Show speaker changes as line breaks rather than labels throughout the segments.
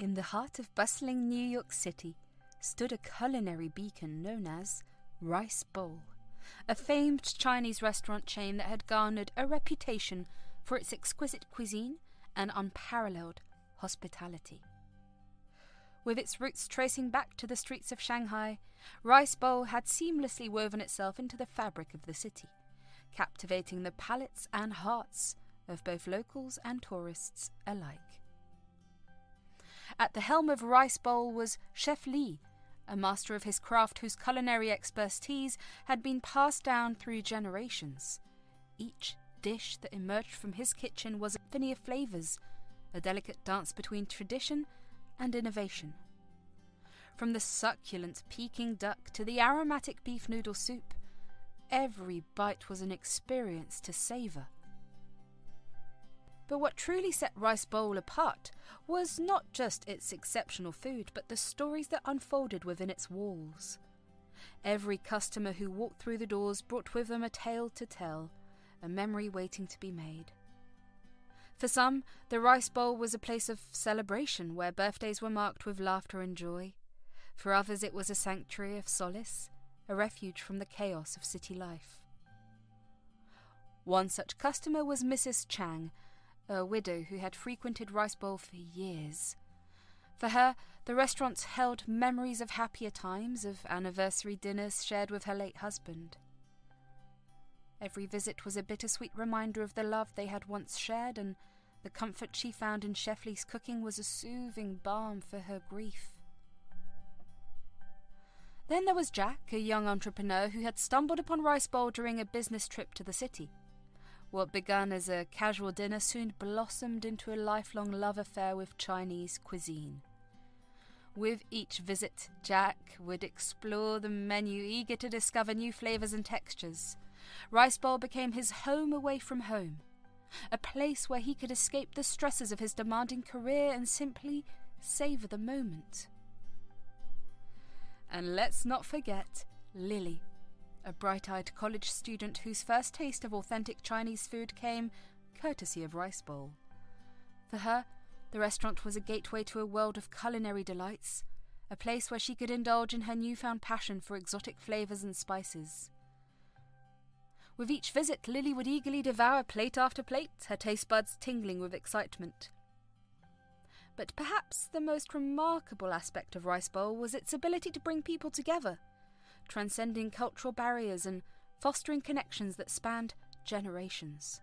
In the heart of bustling New York City stood a culinary beacon known as Rice Bowl, a famed Chinese restaurant chain that had garnered a reputation for its exquisite cuisine and unparalleled hospitality. With its roots tracing back to the streets of Shanghai, Rice Bowl had seamlessly woven itself into the fabric of the city, captivating the palates and hearts of both locals and tourists alike. At the helm of Rice Bowl was Chef Li, a master of his craft whose culinary expertise had been passed down through generations. Each dish that emerged from his kitchen was a symphony of flavors, a delicate dance between tradition and innovation. From the succulent Peking duck to the aromatic beef noodle soup, every bite was an experience to savor. But what truly set Rice Bowl apart was not just its exceptional food, but the stories that unfolded within its walls. Every customer who walked through the doors brought with them a tale to tell, a memory waiting to be made. For some, the Rice Bowl was a place of celebration where birthdays were marked with laughter and joy. For others, it was a sanctuary of solace, a refuge from the chaos of city life. One such customer was Mrs. Chang, a widow who had frequented Rice Bowl for years. For her, the restaurant held memories of happier times, of anniversary dinners shared with her late husband. Every visit was a bittersweet reminder of the love they had once shared, and the comfort she found in Chef Li's cooking was a soothing balm for her grief. Then there was Jack, a young entrepreneur who had stumbled upon Rice Bowl during a business trip to the city. What began as a casual dinner soon blossomed into a lifelong love affair with Chinese cuisine. With each visit, Jack would explore the menu, eager to discover new flavors and textures. Rice Bowl became his home away from home, a place where he could escape the stresses of his demanding career and simply savor the moment. And let's not forget Lily, a bright-eyed college student whose first taste of authentic Chinese food came courtesy of Rice Bowl. For her, the restaurant was a gateway to a world of culinary delights, a place where she could indulge in her newfound passion for exotic flavors and spices. With each visit, Lily would eagerly devour plate after plate, her taste buds tingling with excitement. But perhaps the most remarkable aspect of Rice Bowl was its ability to bring people together, transcending cultural barriers and fostering connections that spanned generations.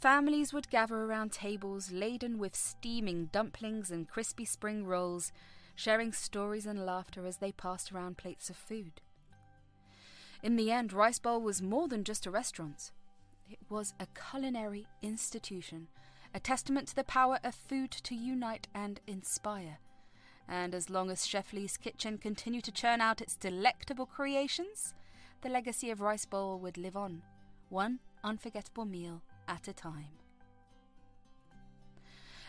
Families would gather around tables laden with steaming dumplings and crispy spring rolls, sharing stories and laughter as they passed around plates of food. In the end, Rice Bowl was more than just a restaurant. It was a culinary institution, a testament to the power of food to unite and inspire. And as long as Chef Li's kitchen continued to churn out its delectable creations, the legacy of Rice Bowl would live on, one unforgettable meal at a time.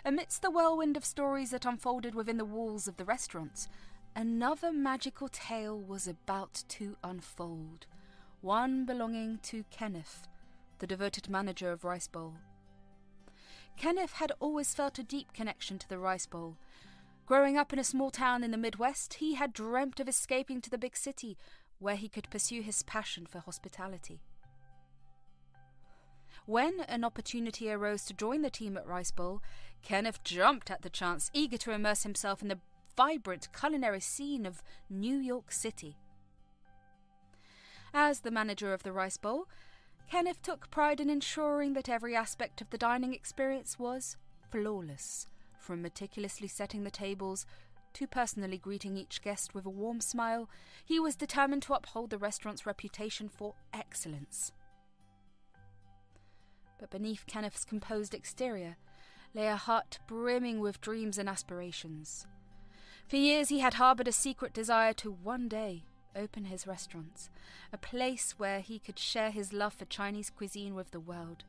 Amidst the whirlwind of stories that unfolded within the walls of the restaurant, another magical tale was about to unfold, one belonging to Kenneth, the devoted manager of Rice Bowl. Kenneth had always felt a deep connection to the Rice Bowl. Growing up in a small town in the Midwest, he had dreamt of escaping to the big city, where he could pursue his passion for hospitality. When an opportunity arose to join the team at Rice Bowl, Kenneth jumped at the chance, eager to immerse himself in the vibrant culinary scene of New York City. As the manager of the Rice Bowl, Kenneth took pride in ensuring that every aspect of the dining experience was flawless, from meticulously setting the tables to personally greeting each guest with a warm smile. He was determined to uphold the restaurant's reputation for excellence. But beneath Kenneth's composed exterior lay a heart brimming with dreams and aspirations. For years he had harboured a secret desire to one day open his restaurant, a place where he could share his love for Chinese cuisine with the world.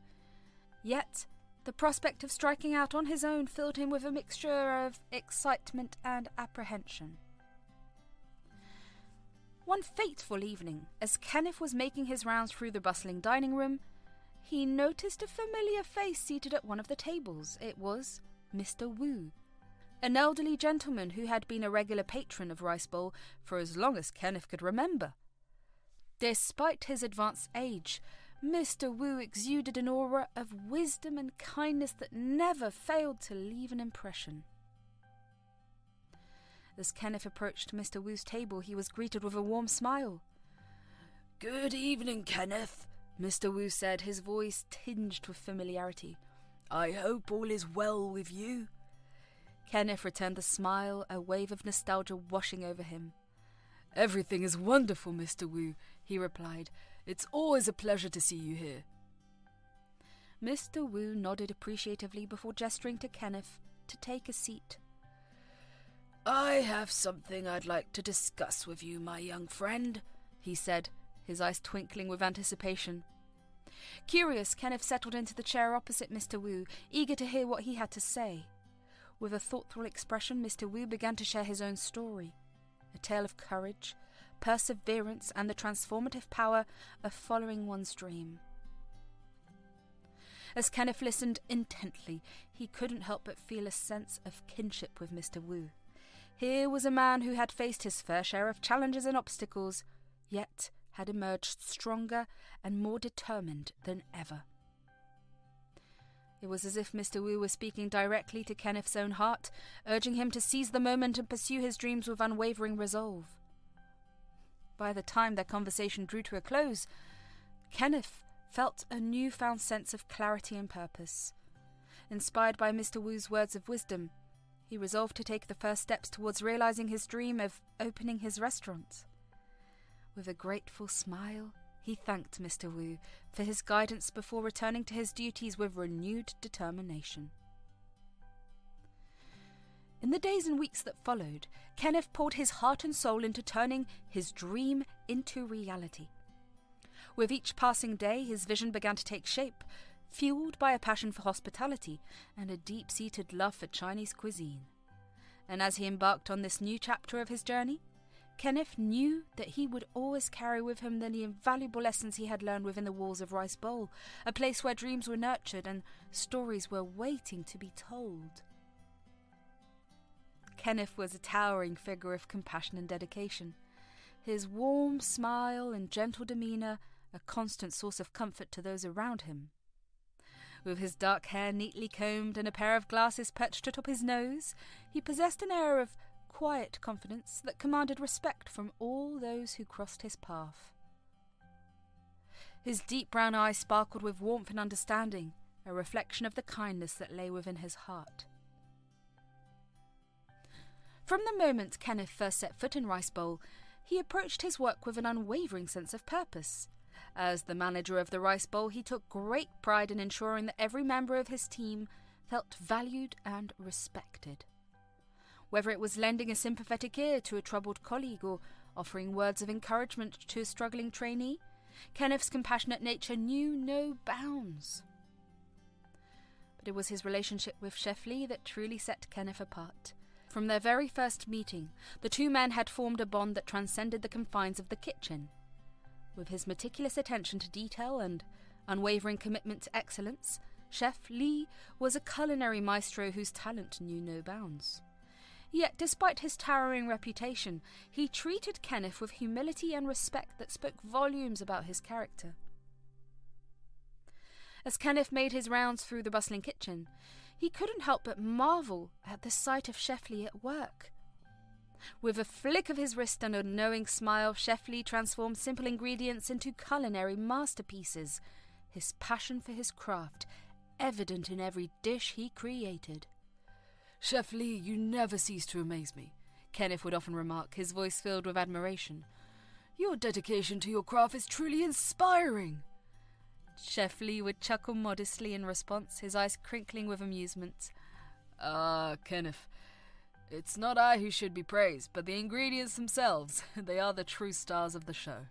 Yet, the prospect of striking out on his own filled him with a mixture of excitement and apprehension. One fateful evening, as Kenneth was making his rounds through the bustling dining room, he noticed a familiar face seated at one of the tables. It was Mr. Wu, an elderly gentleman who had been a regular patron of Rice Bowl for as long as Kenneth could remember. Despite his advanced age, Mr. Wu exuded an aura of wisdom and kindness that never failed to leave an impression. As Kenneth approached Mr. Wu's table, he was greeted with a warm smile. "Good evening, Kenneth," Mr. Wu said, his voice tinged with familiarity. "I hope all is well with you." Kenneth returned the smile, a wave of nostalgia washing over him. "Everything is wonderful, Mr. Wu," he replied. "It's always a pleasure to see you here." Mr. Wu nodded appreciatively before gesturing to Kenneth to take a seat. "I have something I'd like to discuss with you, my young friend," he said, his eyes twinkling with anticipation. Curious, Kenneth settled into the chair opposite Mr. Wu, eager to hear what he had to say. With a thoughtful expression, Mr. Wu began to share his own story, a tale of courage, perseverance, and the transformative power of following one's dream. As Kenneth listened intently, he couldn't help but feel a sense of kinship with Mr. Wu. Here was a man who had faced his fair share of challenges and obstacles, yet had emerged stronger and more determined than ever. It was as if Mr. Wu was speaking directly to Kenneth's own heart, urging him to seize the moment and pursue his dreams with unwavering resolve. By the time their conversation drew to a close, Kenneth felt a newfound sense of clarity and purpose. Inspired by Mr. Wu's words of wisdom, he resolved to take the first steps towards realizing his dream of opening his restaurant. With a grateful smile, he thanked Mr. Wu for his guidance before returning to his duties with renewed determination. In the days and weeks that followed, Kenneth poured his heart and soul into turning his dream into reality. With each passing day, his vision began to take shape, fueled by a passion for hospitality and a deep-seated love for Chinese cuisine. And as he embarked on this new chapter of his journey, Kenneth knew that he would always carry with him the invaluable lessons he had learned within the walls of Rice Bowl, a place where dreams were nurtured and stories were waiting to be told. Kenneth was a towering figure of compassion and dedication, his warm smile and gentle demeanour a constant source of comfort to those around him. With his dark hair neatly combed and a pair of glasses perched atop his nose, he possessed an air of quiet confidence that commanded respect from all those who crossed his path. His deep brown eyes sparkled with warmth and understanding, a reflection of the kindness that lay within his heart. From the moment Kenneth first set foot in Rice Bowl, he approached his work with an unwavering sense of purpose. As the manager of the Rice Bowl, he took great pride in ensuring that every member of his team felt valued and respected. Whether it was lending a sympathetic ear to a troubled colleague or offering words of encouragement to a struggling trainee, Kenneth's compassionate nature knew no bounds. But it was his relationship with Chef Lee that truly set Kenneth apart. From their very first meeting, the two men had formed a bond that transcended the confines of the kitchen. With his meticulous attention to detail and unwavering commitment to excellence, Chef Lee was a culinary maestro whose talent knew no bounds. Yet, despite his towering reputation, he treated Kenneth with humility and respect that spoke volumes about his character. As Kenneth made his rounds through the bustling kitchen, he couldn't help but marvel at the sight of Chef Lee at work. With a flick of his wrist and a knowing smile, Chef Lee transformed simple ingredients into culinary masterpieces, his passion for his craft evident in every dish he created. "Chef Lee, you never cease to amaze me," Kenneth would often remark, his voice filled with admiration. "Your dedication to your craft is truly inspiring." Chef Lee would chuckle modestly in response, his eyes crinkling with amusement. Kenneth, it's not I who should be praised, but the ingredients themselves. They are the true stars of the show."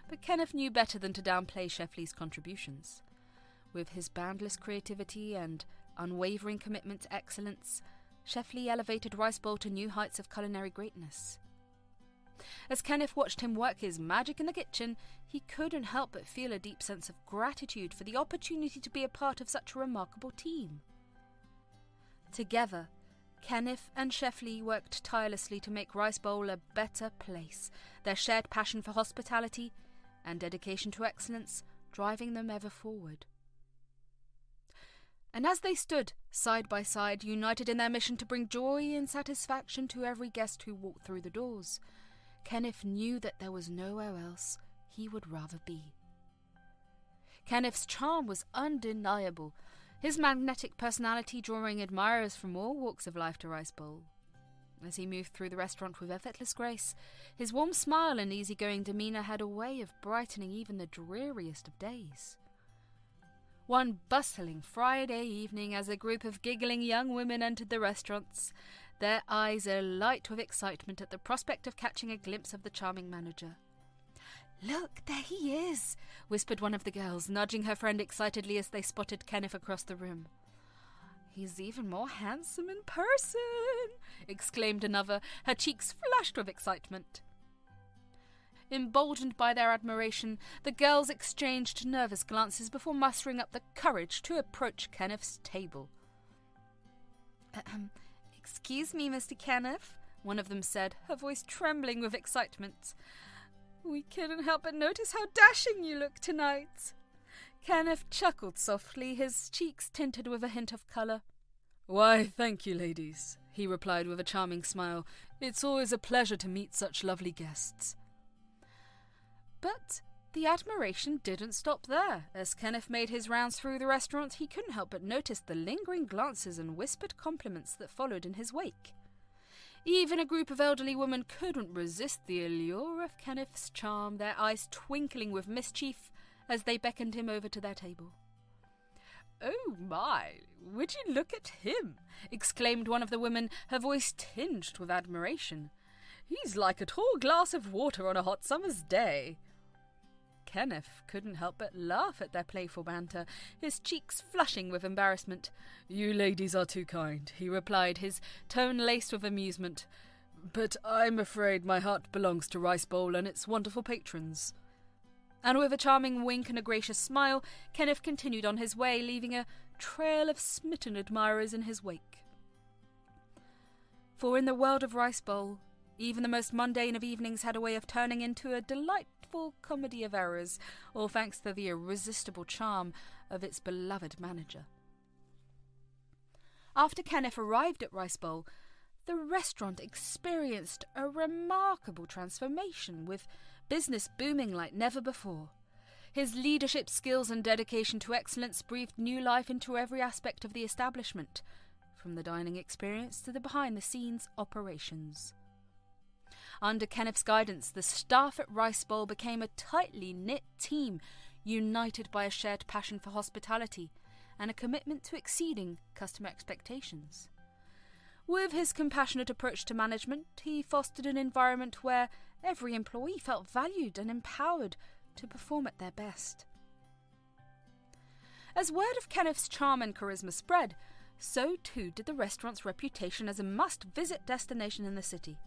But Kenneth knew better than to downplay Chef Lee's contributions. With his boundless creativity and unwavering commitment to excellence, Chef Lee elevated Rice Bowl to new heights of culinary greatness. As Kenneth watched him work his magic in the kitchen, he couldn't help but feel a deep sense of gratitude for the opportunity to be a part of such a remarkable team. Together, Kenneth and Chef Lee worked tirelessly to make Rice Bowl a better place, their shared passion for hospitality and dedication to excellence driving them ever forward. And as they stood, side by side, united in their mission to bring joy and satisfaction to every guest who walked through the doors, Kenneth knew that there was nowhere else he would rather be. Kenneth's charm was undeniable, his magnetic personality drawing admirers from all walks of life to Rice Bowl. As he moved through the restaurant with effortless grace, his warm smile and easygoing demeanour had a way of brightening even the dreariest of days. One bustling Friday evening, as a group of giggling young women entered the restaurants, their eyes alight with excitement at the prospect of catching a glimpse of the charming manager. "Look, there he is," whispered one of the girls, nudging her friend excitedly as they spotted Kenneth across the room. "He's even more handsome in person," exclaimed another, her cheeks flushed with excitement. Emboldened by their admiration, the girls exchanged nervous glances before mustering up the courage to approach Kenneth's table. "Excuse me, Mr. Kenneth," one of them said, her voice trembling with excitement. "We couldn't help but notice how dashing you look tonight." Kenneth chuckled softly, his cheeks tinted with a hint of colour. "Why, thank you, ladies," he replied with a charming smile. "It's always a pleasure to meet such lovely guests." But the admiration didn't stop there. As Kenneth made his rounds through the restaurant, he couldn't help but notice the lingering glances and whispered compliments that followed in his wake. Even a group of elderly women couldn't resist the allure of Kenneth's charm, their eyes twinkling with mischief as they beckoned him over to their table. "Oh my, would you look at him?" exclaimed one of the women, her voice tinged with admiration. "He's like a tall glass of water on a hot summer's day." Kenneth couldn't help but laugh at their playful banter, his cheeks flushing with embarrassment. "You ladies are too kind," he replied, his tone laced with amusement. "But I'm afraid my heart belongs to Rice Bowl and its wonderful patrons." And with a charming wink and a gracious smile, Kenneth continued on his way, leaving a trail of smitten admirers in his wake. For in the world of Rice Bowl, even the most mundane of evenings had a way of turning into a delightful comedy of errors, all thanks to the irresistible charm of its beloved manager. After Kenneth arrived at Rice Bowl, the restaurant experienced a remarkable transformation, with business booming like never before. His leadership skills and dedication to excellence breathed new life into every aspect of the establishment, from the dining experience to the behind-the-scenes operations. Under Kenneth's guidance, the staff at Rice Bowl became a tightly knit team, united by a shared passion for hospitality and a commitment to exceeding customer expectations. With his compassionate approach to management, he fostered an environment where every employee felt valued and empowered to perform at their best. As word of Kenneth's charm and charisma spread, so too did the restaurant's reputation as a must-visit destination in the city.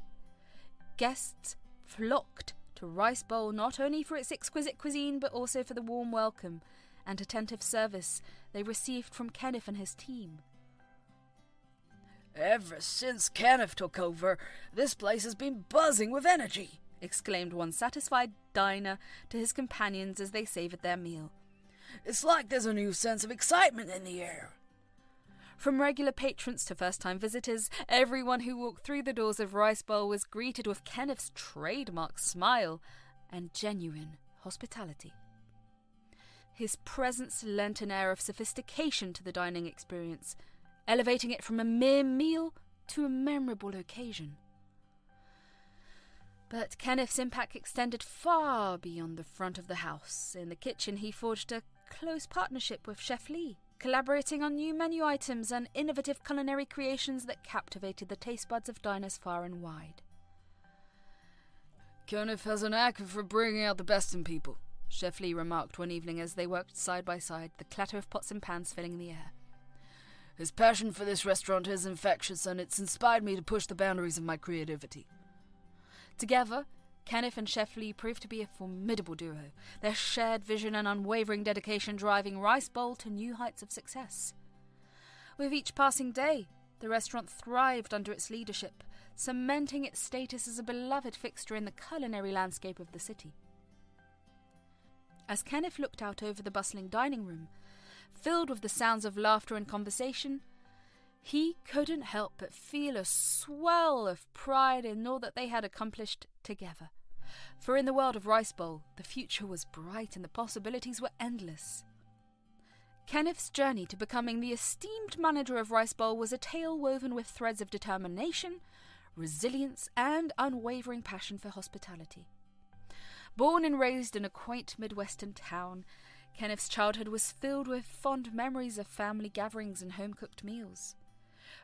Guests flocked to Rice Bowl not only for its exquisite cuisine, but also for the warm welcome and attentive service they received from Kenneth and his team. "Ever since Kenneth took over, this place has been buzzing with energy," exclaimed one satisfied diner to his companions as they savoured their meal. "It's like there's a new sense of excitement in the air." From regular patrons to first-time visitors, everyone who walked through the doors of Rice Bowl was greeted with Kenneth's trademark smile and genuine hospitality. His presence lent an air of sophistication to the dining experience, elevating it from a mere meal to a memorable occasion. But Kenneth's impact extended far beyond the front of the house. In the kitchen, he forged a close partnership with Chef Lee, collaborating on new menu items and innovative culinary creations that captivated the taste buds of diners far and wide. "Kenneth has a knack for bringing out the best in people," Chef Lee remarked one evening as they worked side by side, the clatter of pots and pans filling the air. "His passion for this restaurant is infectious, and it's inspired me to push the boundaries of my creativity." Together, Kenneth and Chef Lee proved to be a formidable duo, their shared vision and unwavering dedication driving Rice Bowl to new heights of success. With each passing day, The restaurant thrived under its leadership, cementing its status as a beloved fixture in the culinary landscape of the city. As Kenneth looked out over the bustling dining room, filled with the sounds of laughter and conversation, he couldn't help but feel a swell of pride in all that they had accomplished together. For in the world of Rice Bowl, the future was bright and the possibilities were endless. Kenneth's journey to becoming the esteemed manager of Rice Bowl was a tale woven with threads of determination, resilience, and unwavering passion for hospitality. Born and raised in a quaint Midwestern town, Kenneth's childhood was filled with fond memories of family gatherings and home-cooked meals.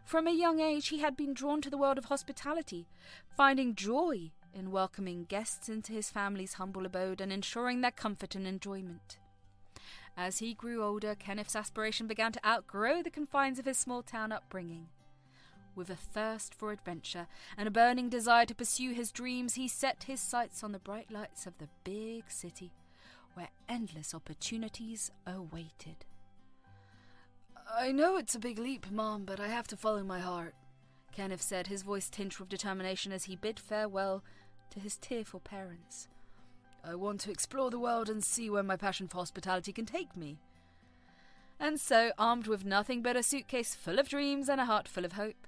From a young age, he had been drawn to the world of hospitality, finding joy in welcoming guests into his family's humble abode and ensuring their comfort and enjoyment. As he grew older, Kenneth's aspiration began to outgrow the confines of his small-town upbringing. With a thirst for adventure and a burning desire to pursue his dreams, he set his sights on the bright lights of the big city, where endless opportunities awaited. "I know it's a big leap, Mom, but I have to follow my heart," Kenneth said, his voice tinged with determination as he bid farewell to his tearful parents. "I want to explore the world and see where my passion for hospitality can take me." And so, armed with nothing but a suitcase full of dreams and a heart full of hope,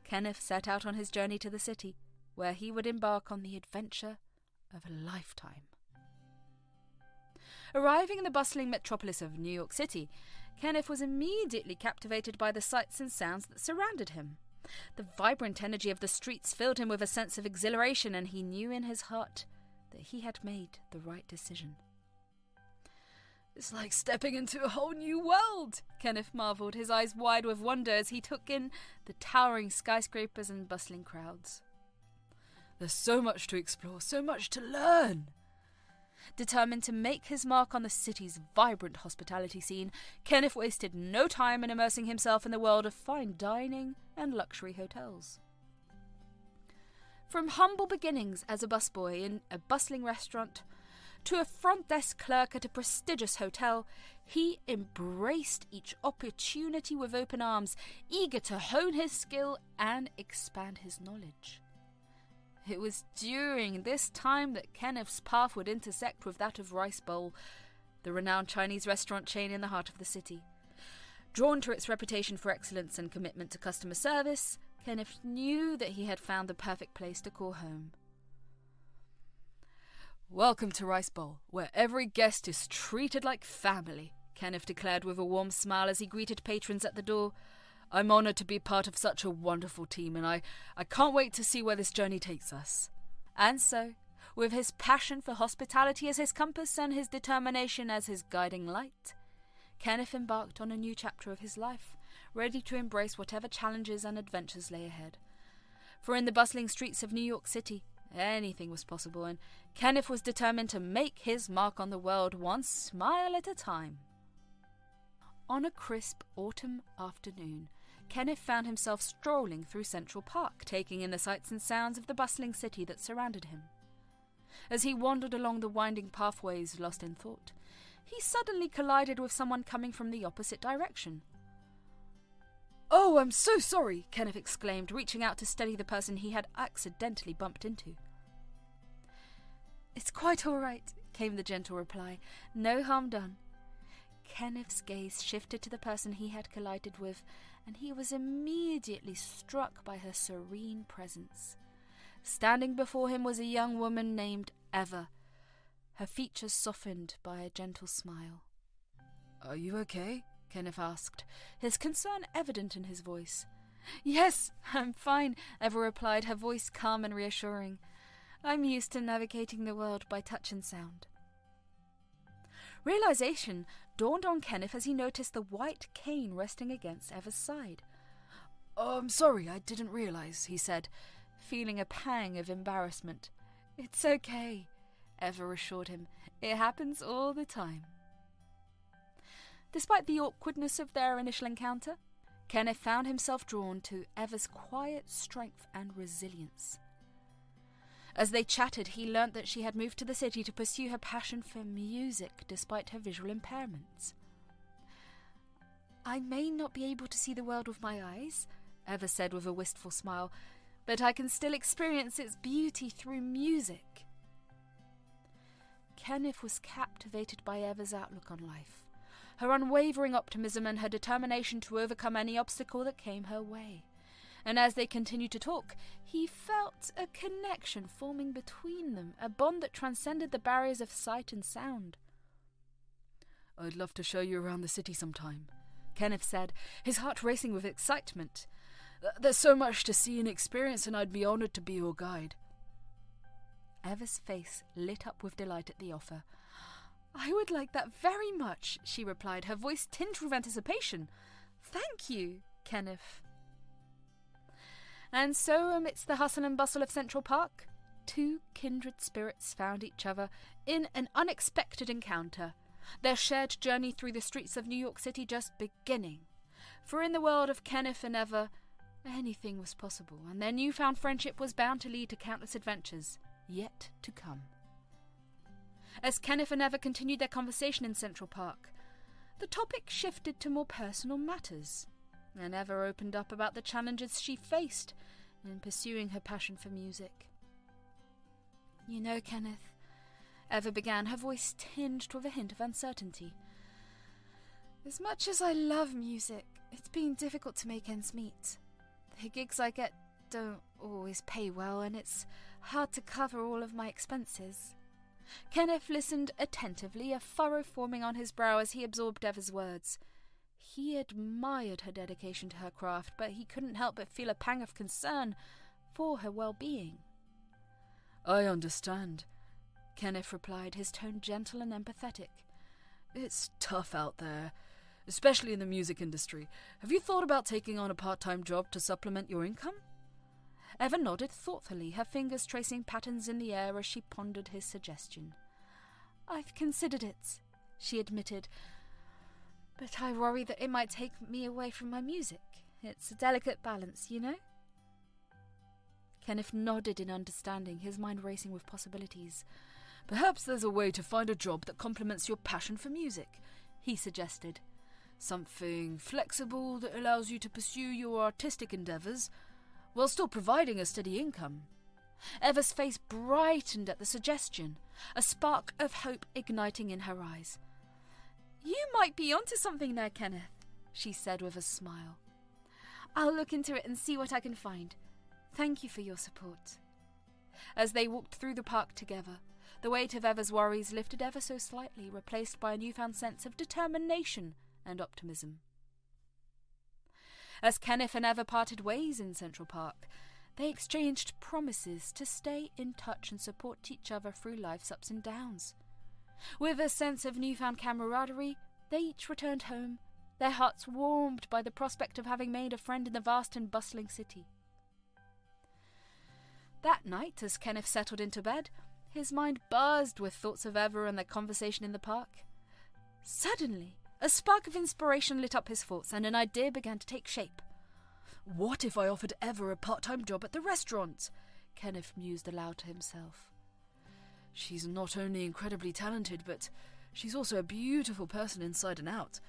Kenneth set out on his journey to the city, where he would embark on the adventure of a lifetime. Arriving in the bustling metropolis of New York City, Kenneth was immediately captivated by the sights and sounds that surrounded him. The vibrant energy of the streets filled him with a sense of exhilaration, and he knew in his heart that he had made the right decision. "It's like stepping into a whole new world," Kenneth marveled, his eyes wide with wonder as he took in the towering skyscrapers and bustling crowds. "There's so much to explore, so much to learn." Determined to make his mark on the city's vibrant hospitality scene, Kenneth wasted no time in immersing himself in the world of fine dining and luxury hotels. From humble beginnings as a busboy in a bustling restaurant to a front desk clerk at a prestigious hotel, he embraced each opportunity with open arms, eager to hone his skill and expand his knowledge. It was during this time that Kenneth's path would intersect with that of Rice Bowl, the renowned Chinese restaurant chain in the heart of the city. Drawn to its reputation for excellence and commitment to customer service, Kenneth knew that he had found the perfect place to call home. "Welcome to Rice Bowl, where every guest is treated like family," Kenneth declared with a warm smile as he greeted patrons at the door. "I'm honored to be part of such a wonderful team, and I can't wait to see where this journey takes us." And so, with his passion for hospitality as his compass and his determination as his guiding light, Kenneth embarked on a new chapter of his life, ready to embrace whatever challenges and adventures lay ahead. For in the bustling streets of New York City, anything was possible, and Kenneth was determined to make his mark on the world one smile at a time. On a crisp autumn afternoon, Kenneth found himself strolling through Central Park, taking in the sights and sounds of the bustling city that surrounded him. As he wandered along the winding pathways, lost in thought, he suddenly collided with someone coming from the opposite direction. "Oh, I'm so sorry," Kenneth exclaimed, reaching out to steady the person he had accidentally bumped into. "It's quite all right," came the gentle reply. "No harm done." Kenneth's gaze shifted to the person he had collided with, and he was immediately struck by her serene presence. Standing before him was a young woman named Eva, her features softened by a gentle smile. "Are you okay?" Kenneth asked, his concern evident in his voice. "Yes, I'm fine," Eva replied, her voice calm and reassuring. "I'm used to navigating the world by touch and sound." Realization dawned on Kenneth as he noticed the white cane resting against Eva's side. "Oh, I'm sorry, I didn't realize," he said, feeling a pang of embarrassment. "It's okay," Eva assured him. "It happens all the time." Despite the awkwardness of their initial encounter, Kenneth found himself drawn to Eva's quiet strength and resilience. As they chatted, he learnt that she had moved to the city to pursue her passion for music despite her visual impairments. "I may not be able to see the world with my eyes," Eva said with a wistful smile, but I can still experience its beauty through music. Kenneth was captivated by Eva's outlook on life, her unwavering optimism and her determination to overcome any obstacle that came her way. And as they continued to talk, he felt a connection forming between them, a bond that transcended the barriers of sight and sound. "I'd love to show you around the city sometime," Kenneth said, his heart racing with excitement. "There's so much to see and experience, and I'd be honoured to be your guide." Eva's face lit up with delight at the offer. "I would like that very much," she replied, her voice tinged with anticipation. "Thank you, Kenneth." And so, amidst the hustle and bustle of Central Park, two kindred spirits found each other in an unexpected encounter, their shared journey through the streets of New York City just beginning. For in the world of Kenneth and Eva, anything was possible, and their newfound friendship was bound to lead to countless adventures yet to come. As Kenneth and Eva continued their conversation in Central Park, the topic shifted to more personal matters, and Eva opened up about the challenges she faced in pursuing her passion for music. "You know, Kenneth," Eva began, her voice tinged with a hint of uncertainty, "as much as I love music, it's been difficult to make ends meet. The gigs I get don't always pay well, and it's hard to cover all of my expenses." Kenneth listened attentively, a furrow forming on his brow as he absorbed Eva's words. He admired her dedication to her craft, but he couldn't help but feel a pang of concern for her well-being. "I understand," Kenneth replied, his tone gentle and empathetic. "It's tough out there, especially in the music industry. Have you thought about taking on a part-time job to supplement your income?" Eva nodded thoughtfully, her fingers tracing patterns in the air as she pondered his suggestion. "I've considered it," she admitted, "but I worry that it might take me away from my music. It's a delicate balance, you know?" Kenneth nodded in understanding, his mind racing with possibilities. "Perhaps there's a way to find a job that complements your passion for music," he suggested. "Something flexible that allows you to pursue your artistic endeavours while still providing a steady income." Eva's face brightened at the suggestion, a spark of hope igniting in her eyes. "You might be onto something there, Kenneth," she said with a smile. "I'll look into it and see what I can find. Thank you for your support." As they walked through the park together, the weight of Eva's worries lifted ever so slightly, replaced by a newfound sense of determination and optimism. As Kenneth and Eva parted ways in Central Park, they exchanged promises to stay in touch and support each other through life's ups and downs. With a sense of newfound camaraderie, they each returned home, their hearts warmed by the prospect of having made a friend in the vast and bustling city. That night, as Kenneth settled into bed, his mind buzzed with thoughts of Eva and their conversation in the park. Suddenly, a spark of inspiration lit up his thoughts, and an idea began to take shape. "What if I offered Eva a part-time job at the restaurant?" Kenneth mused aloud to himself. "She's not only incredibly talented, but she's also a beautiful person inside and out.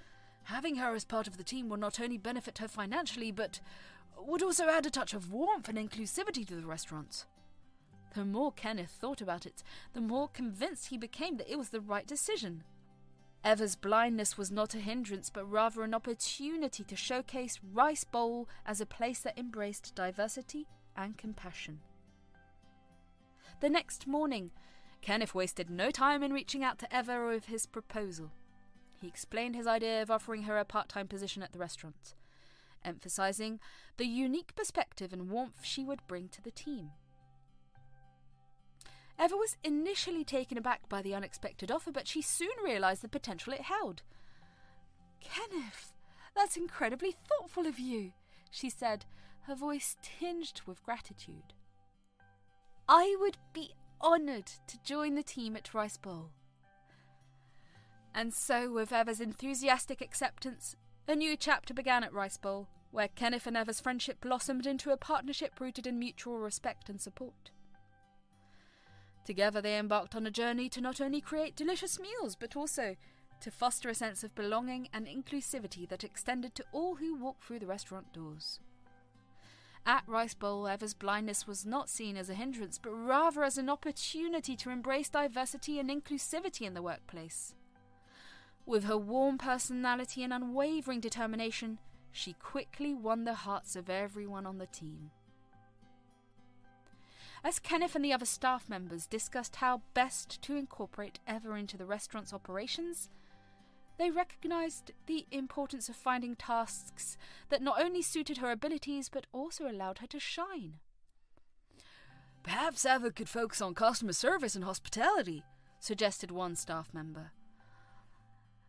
Having her as part of the team will not only benefit her financially, but would also add a touch of warmth and inclusivity to the restaurant." The more Kenneth thought about it, the more convinced he became that it was the right decision. Eva's blindness was not a hindrance, but rather an opportunity to showcase Rice Bowl as a place that embraced diversity and compassion. The next morning, Kenneth wasted no time in reaching out to Eva with his proposal. He explained his idea of offering her a part-time position at the restaurant, emphasizing the unique perspective and warmth she would bring to the team. Eva was initially taken aback by the unexpected offer, but she soon realized the potential it held. "Kenneth, that's incredibly thoughtful of you," she said, her voice tinged with gratitude. "I would be honoured to join the team at Rice Bowl." And so, with Eva's enthusiastic acceptance, a new chapter began at Rice Bowl, where Kenneth and Eva's friendship blossomed into a partnership rooted in mutual respect and support. Together they embarked on a journey to not only create delicious meals, but also to foster a sense of belonging and inclusivity that extended to all who walked through the restaurant doors. At Rice Bowl, Eva's blindness was not seen as a hindrance, but rather as an opportunity to embrace diversity and inclusivity in the workplace. With her warm personality and unwavering determination, she quickly won the hearts of everyone on the team. As Kenneth and the other staff members discussed how best to incorporate Eva into the restaurant's operations, they recognized the importance of finding tasks that not only suited her abilities but also allowed her to shine.
Perhaps Eva could focus on customer service and hospitality, suggested one staff member.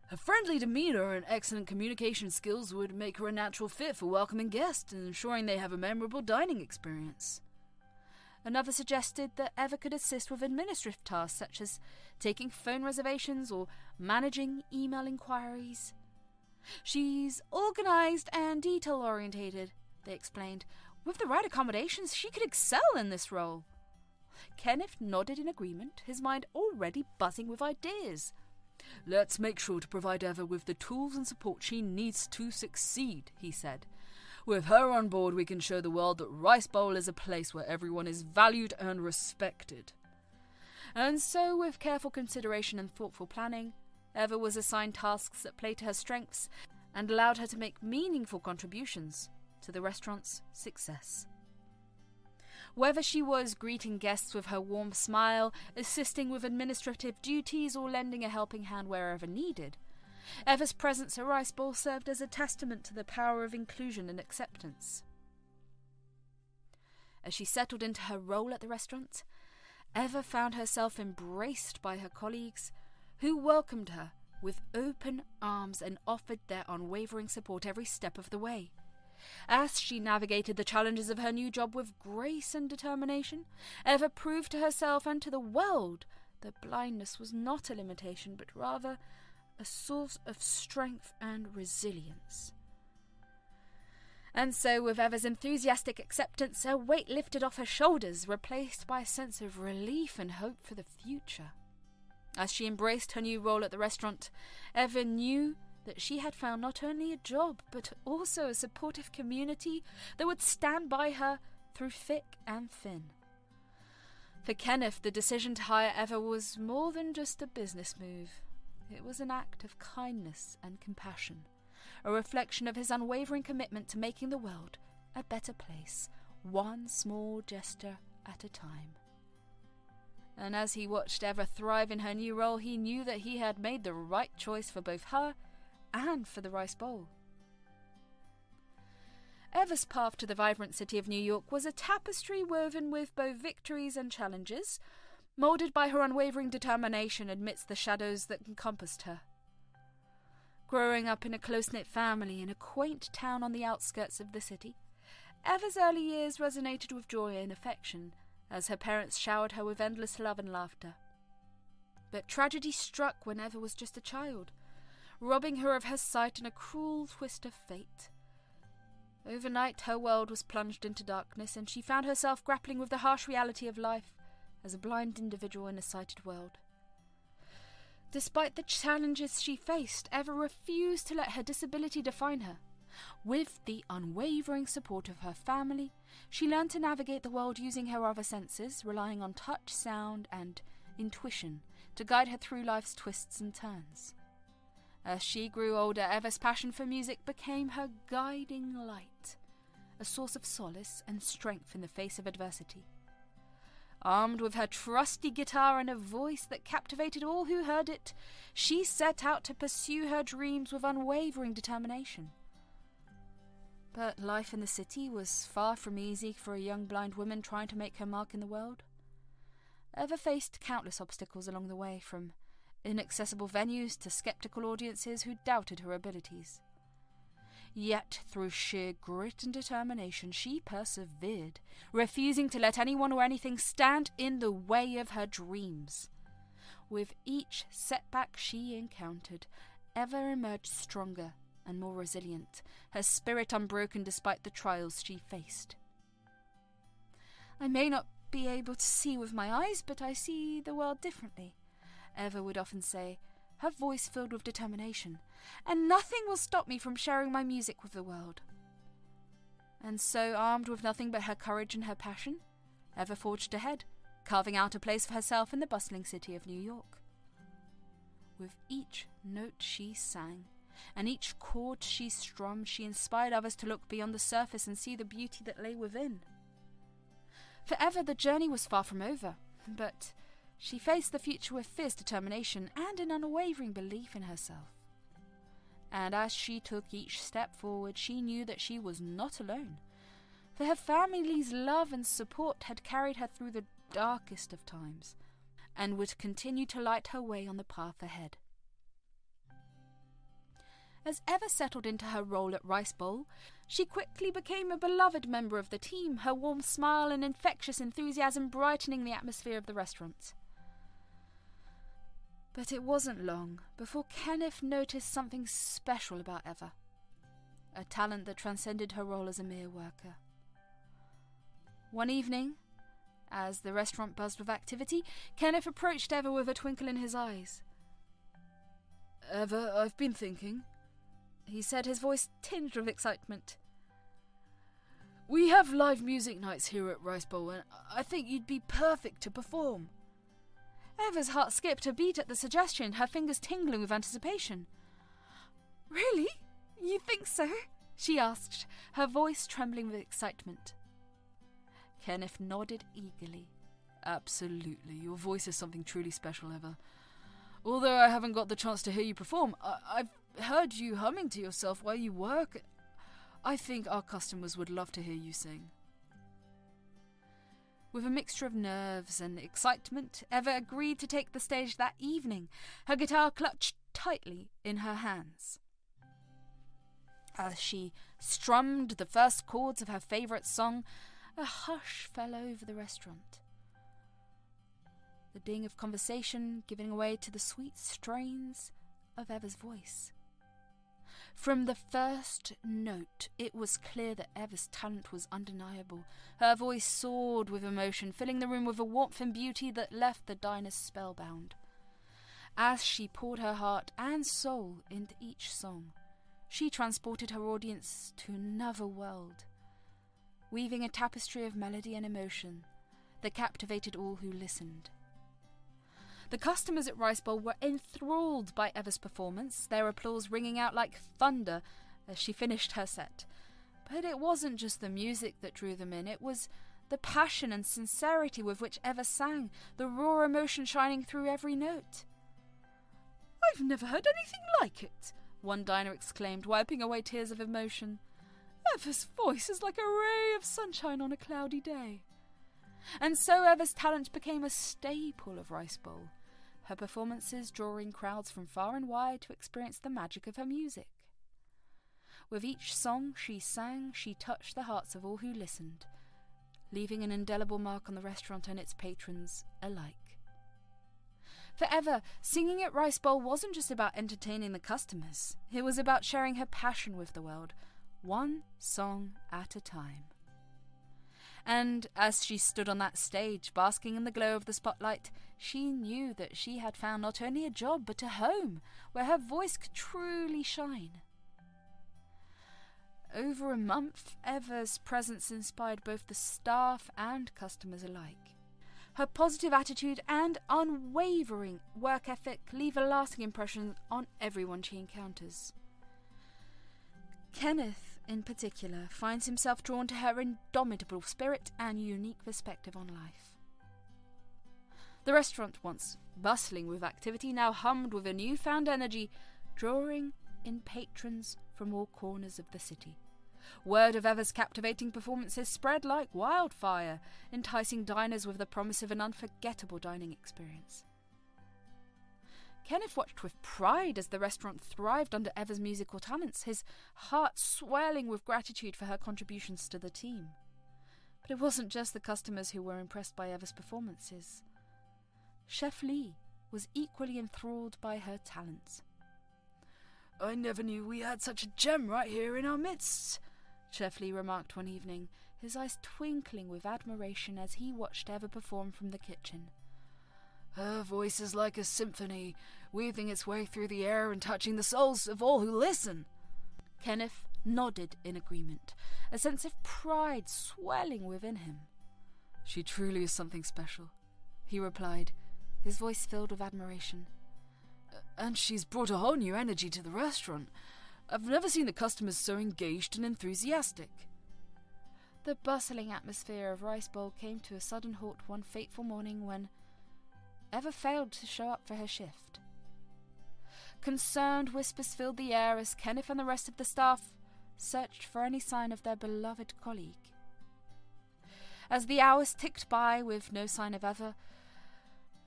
Her friendly demeanor and excellent communication skills would make her a natural fit for welcoming guests and ensuring they have a memorable dining experience.
Another suggested that Eva could assist with administrative tasks such as taking phone reservations or managing email inquiries. She's organised and detail-orientated, they explained. With the right accommodations, she could excel in this role. Kenneth nodded in agreement, his mind already buzzing with ideas.
Let's make sure to provide Eva with the tools and support she needs to succeed, he said. With her on board, we can show the world that Rice Bowl is a place where everyone is valued and respected.
And so, with careful consideration and thoughtful planning, Eva was assigned tasks that played to her strengths and allowed her to make meaningful contributions to the restaurant's success. Whether she was greeting guests with her warm smile, assisting with administrative duties, or lending a helping hand wherever needed, Eva's presence at Rice Bowl served as a testament to the power of inclusion and acceptance. As she settled into her role at the restaurant, Eva found herself embraced by her colleagues, who welcomed her with open arms and offered their unwavering support every step of the way. As she navigated the challenges of her new job with grace and determination, Eva proved to herself and to the world that blindness was not a limitation, but rather a source of strength and resilience. And so, with Eva's enthusiastic acceptance, a weight lifted off her shoulders, replaced by a sense of relief and hope for the future. As she embraced her new role at the restaurant, Eva knew that she had found not only a job, but also a supportive community that would stand by her through thick and thin. For Kenneth, the decision to hire Eva was more than just a business move. It was an act of kindness and compassion, a reflection of his unwavering commitment to making the world a better place, one small gesture at a time. And as he watched Eva thrive in her new role, he knew that he had made the right choice for both her and for the Rice Bowl. Eva's path to the vibrant city of New York was a tapestry woven with both victories and challenges, moulded by her unwavering determination amidst the shadows that encompassed her. Growing up in a close-knit family in a quaint town on the outskirts of the city, Eva's early years resonated with joy and affection as her parents showered her with endless love and laughter. But tragedy struck when Eva was just a child, robbing her of her sight in a cruel twist of fate. Overnight, her world was plunged into darkness, and she found herself grappling with the harsh reality of life as a blind individual in a sighted world. Despite the challenges she faced, Eva refused to let her disability define her. With the unwavering support of her family, she learned to navigate the world using her other senses, relying on touch, sound, and intuition to guide her through life's twists and turns. As she grew older, Eva's passion for music became her guiding light, a source of solace and strength in the face of adversity. Armed with her trusty guitar and a voice that captivated all who heard it, she set out to pursue her dreams with unwavering determination. But life in the city was far from easy for a young blind woman trying to make her mark in the world. Eva faced countless obstacles along the way, from inaccessible venues to skeptical audiences who doubted her abilities. Yet, through sheer grit and determination, she persevered, refusing to let anyone or anything stand in the way of her dreams. With each setback she encountered, Eva emerged stronger and more resilient, her spirit unbroken despite the trials she faced. "I may not be able to see with my eyes, but I see the world differently," Eva would often say, her voice filled with determination, "and nothing will stop me from sharing my music with the world." And so, armed with nothing but her courage and her passion, Eva forged ahead, carving out a place for herself in the bustling city of New York. With each note she sang, and each chord she strummed, she inspired others to look beyond the surface and see the beauty that lay within. For Eva, the journey was far from over, but she faced the future with fierce determination and an unwavering belief in herself. And as she took each step forward, she knew that she was not alone, for her family's love and support had carried her through the darkest of times, and would continue to light her way on the path ahead. As Eva settled into her role at Rice Bowl, she quickly became a beloved member of the team, her warm smile and infectious enthusiasm brightening the atmosphere of the restaurant. But it wasn't long before Kenneth noticed something special about Eva, a talent that transcended her role as a mere worker. One evening, as the restaurant buzzed with activity, Kenneth approached Eva with a twinkle in his eyes.
"Eva, I've been thinking,"
he said, his voice tinged with excitement.
"We have live music nights here at Rice Bowl, and I think you'd be perfect to perform."
Eva's heart skipped a beat at the suggestion, her fingers tingling with anticipation. "Really? You think so?" she asked, her voice trembling with excitement.
Kenneth nodded eagerly. "Absolutely. Your voice is something truly special, Eva. Although I haven't got the chance to hear you perform, I've heard you humming to yourself while you work. I think our customers would love to hear you sing."
With a mixture of nerves and excitement, Eva agreed to take the stage that evening, her guitar clutched tightly in her hands. As she strummed the first chords of her favourite song, a hush fell over the restaurant, the ding of conversation giving way to the sweet strains of Eva's voice. From the first note, it was clear that Eva's talent was undeniable. Her voice soared with emotion, filling the room with a warmth and beauty that left the diners spellbound. As she poured her heart and soul into each song, she transported her audience to another world, weaving a tapestry of melody and emotion that captivated all who listened. The customers at Rice Bowl were enthralled by Eva's performance, their applause ringing out like thunder as she finished her set. But it wasn't just the music that drew them in, it was the passion and sincerity with which Eva sang, the raw emotion shining through every note. "I've never heard anything like it," one diner exclaimed, wiping away tears of emotion. "Eva's voice is like a ray of sunshine on a cloudy day." And so Eva's talent became a staple of Rice Bowl, her performances drawing crowds from far and wide to experience the magic of her music. With each song she sang, she touched the hearts of all who listened, leaving an indelible mark on the restaurant and its patrons alike. For Eva, singing at Rice Bowl wasn't just about entertaining the customers. It was about sharing her passion with the world, one song at a time. And as she stood on that stage, basking in the glow of the spotlight, she knew that she had found not only a job, but a home where her voice could truly shine. Over a month, Eva's presence inspired both the staff and customers alike. Her positive attitude and unwavering work ethic leave a lasting impression on everyone she encounters. Kenneth, in particular, finds himself drawn to her indomitable spirit and unique perspective on life. The restaurant, once bustling with activity, now hummed with a newfound energy, drawing in patrons from all corners of the city. Word of Eva's captivating performances spread like wildfire, enticing diners with the promise of an unforgettable dining experience. Kenneth watched with pride as the restaurant thrived under Eva's musical talents, his heart swelling with gratitude for her contributions to the team. But it wasn't just the customers who were impressed by Eva's performances. Chef Lee was equally enthralled by her talents.
"I never knew we had such a gem right here in our midst,"
Chef Lee remarked one evening, his eyes twinkling with admiration as he watched Eva perform from the kitchen.
"Her voice is like a symphony, weaving its way through the air and touching the souls of all who listen."
Kenneth nodded in agreement, a sense of pride swelling within him.
"She truly is something special,"
he replied, his voice filled with admiration.
"And she's brought a whole new energy to the restaurant. I've never seen the customers so engaged and enthusiastic."
The bustling atmosphere of Rice Bowl came to a sudden halt one fateful morning when Eva failed to show up for her shift. Concerned whispers filled the air as Kenneth and the rest of the staff searched for any sign of their beloved colleague. As the hours ticked by with no sign of Eva,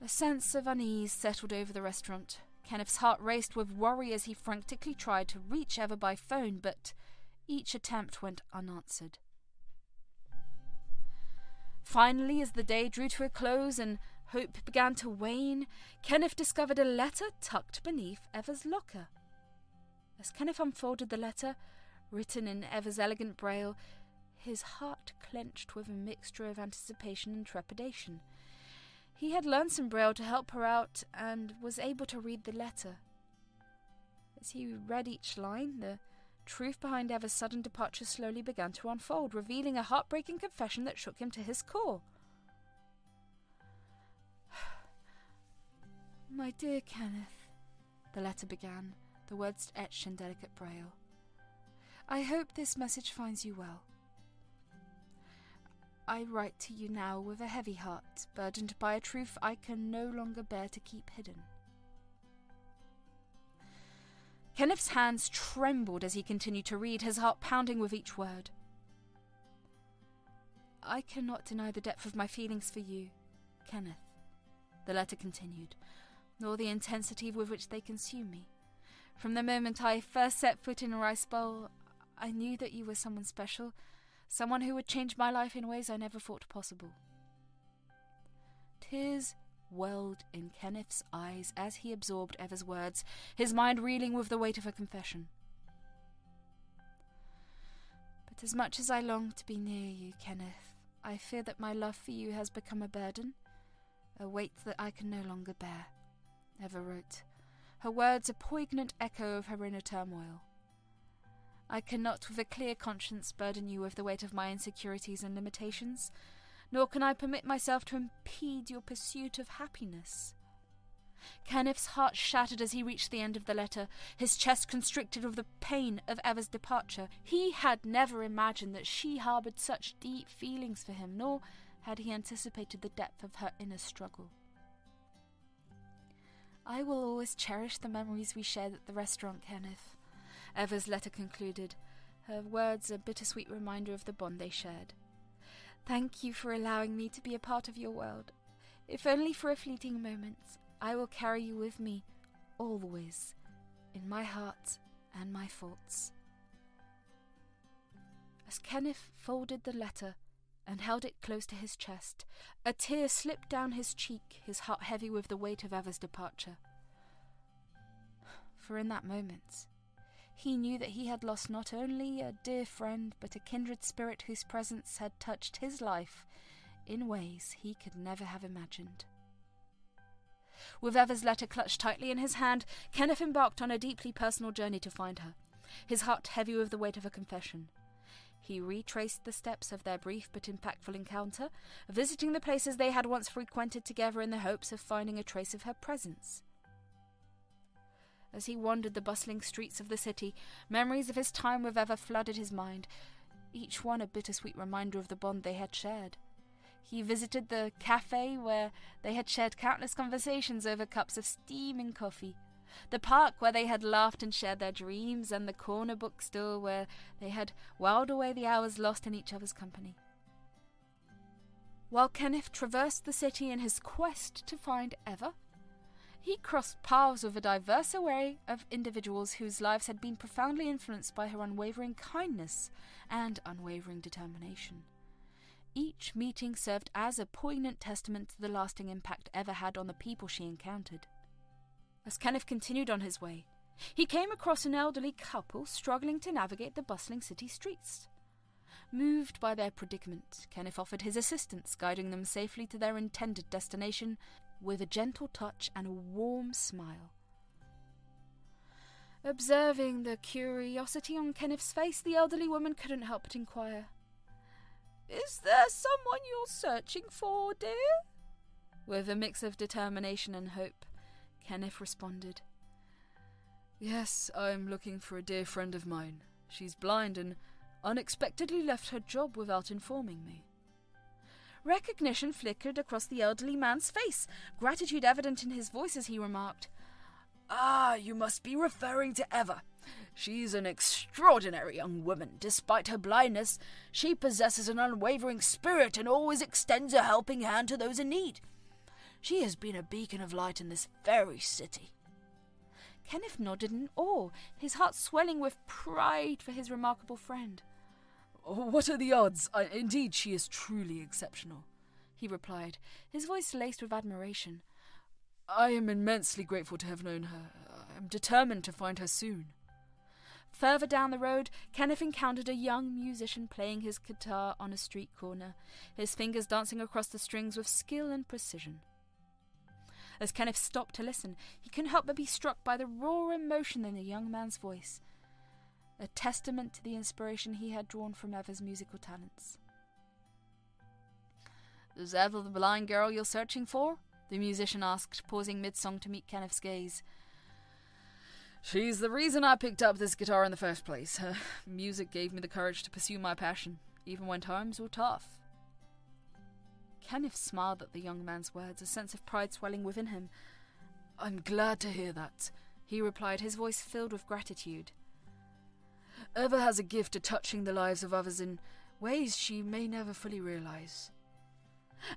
a sense of unease settled over the restaurant. Kenneth's heart raced with worry as he frantically tried to reach Eva by phone, but each attempt went unanswered. Finally, as the day drew to a close and hope began to wane, Kenneth discovered a letter tucked beneath Eva's locker. As Kenneth unfolded the letter, written in Eva's elegant braille, his heart clenched with a mixture of anticipation and trepidation. He had learned some braille to help her out and was able to read the letter. As he read each line, the truth behind Eva's sudden departure slowly began to unfold, revealing a heartbreaking confession that shook him to his core. "My dear Kenneth," the letter began, the words etched in delicate braille, "I hope this message finds you well. I write to you now with a heavy heart, burdened by a truth I can no longer bear to keep hidden." Kenneth's hands trembled as he continued to read, his heart pounding with each word. "I cannot deny the depth of my feelings for you, Kenneth," the letter continued, "nor the intensity with which they consume me. From the moment I first set foot in Rice Bowl, I knew that you were someone special, someone who would change my life in ways I never thought possible." Tears welled in Kenneth's eyes as he absorbed Eva's words, his mind reeling with the weight of her confession. "But as much as I long to be near you, Kenneth, I fear that my love for you has become a burden, a weight that I can no longer bear," Eva wrote, her words a poignant echo of her inner turmoil. "I cannot with a clear conscience burden you with the weight of my insecurities and limitations, nor can I permit myself to impede your pursuit of happiness." Kenneth's heart shattered as he reached the end of the letter, his chest constricted with the pain of Eva's departure. He had never imagined that she harboured such deep feelings for him, nor had he anticipated the depth of her inner struggle. "I will always cherish the memories we shared at the restaurant, Kenneth," Eva's letter concluded, her words a bittersweet reminder of the bond they shared. "Thank you for allowing me to be a part of your world. If only for a fleeting moment, I will carry you with me, always, in my heart and my thoughts." As Kenneth folded the letter and held it close to his chest, a tear slipped down his cheek, his heart heavy with the weight of Eva's departure. For in that moment, he knew that he had lost not only a dear friend, but a kindred spirit whose presence had touched his life in ways he could never have imagined. With Eva's letter clutched tightly in his hand, Kenneth embarked on a deeply personal journey to find her, his heart heavy with the weight of her confession. He retraced the steps of their brief but impactful encounter, visiting the places they had once frequented together in the hopes of finding a trace of her presence. As he wandered the bustling streets of the city, memories of his time with Eva flooded his mind, each one a bittersweet reminder of the bond they had shared. He visited the cafe where they had shared countless conversations over cups of steaming coffee, the park where they had laughed and shared their dreams, and the corner bookstore where they had whiled away the hours lost in each other's company. While Kenneth traversed the city in his quest to find Eva, he crossed paths with a diverse array of individuals whose lives had been profoundly influenced by her unwavering kindness and unwavering determination. Each meeting served as a poignant testament to the lasting impact Eva had on the people she encountered. As Kenneth continued on his way, he came across an elderly couple struggling to navigate the bustling city streets. Moved by their predicament, Kenneth offered his assistance, guiding them safely to their intended destination with a gentle touch and a warm smile. Observing the curiosity on Kenneth's face, the elderly woman couldn't help but inquire. "Is there someone you're searching for, dear?" With a mix of determination and hope, Kenneth responded.
"Yes, I'm looking for a dear friend of mine. She's blind and unexpectedly left her job without informing me."
Recognition flickered across the elderly man's face, gratitude evident in his voice as he remarked,
"Ah, you must be referring to Eva. She's an extraordinary young woman. Despite her blindness, she possesses an unwavering spirit and always extends a helping hand to those in need. She has been a beacon of light in this very city."
Kenneth nodded in awe, his heart swelling with pride for his remarkable friend.
"What are the odds? Indeed, she is truly exceptional," he replied, his voice laced with admiration. "I am immensely grateful to have known her. I am determined to find her soon."
Further down the road, Kenneth encountered a young musician playing his guitar on a street corner, his fingers dancing across the strings with skill and precision. As Kenneth stopped to listen, he couldn't help but be struck by the raw emotion in the young man's voice, a testament to the inspiration he had drawn from Eva's musical talents.
"Is Eva the blind girl you're searching for?" the musician asked, pausing mid-song to meet Kenneth's gaze. "She's the reason I picked up this guitar in the first place. Her music gave me the courage to pursue my passion, even when times were tough."
Kenneth smiled at the young man's words, a sense of pride swelling within him.
"I'm glad to hear that," he replied, his voice filled with gratitude. "Eva has a gift of touching the lives of others in ways she may never fully realize."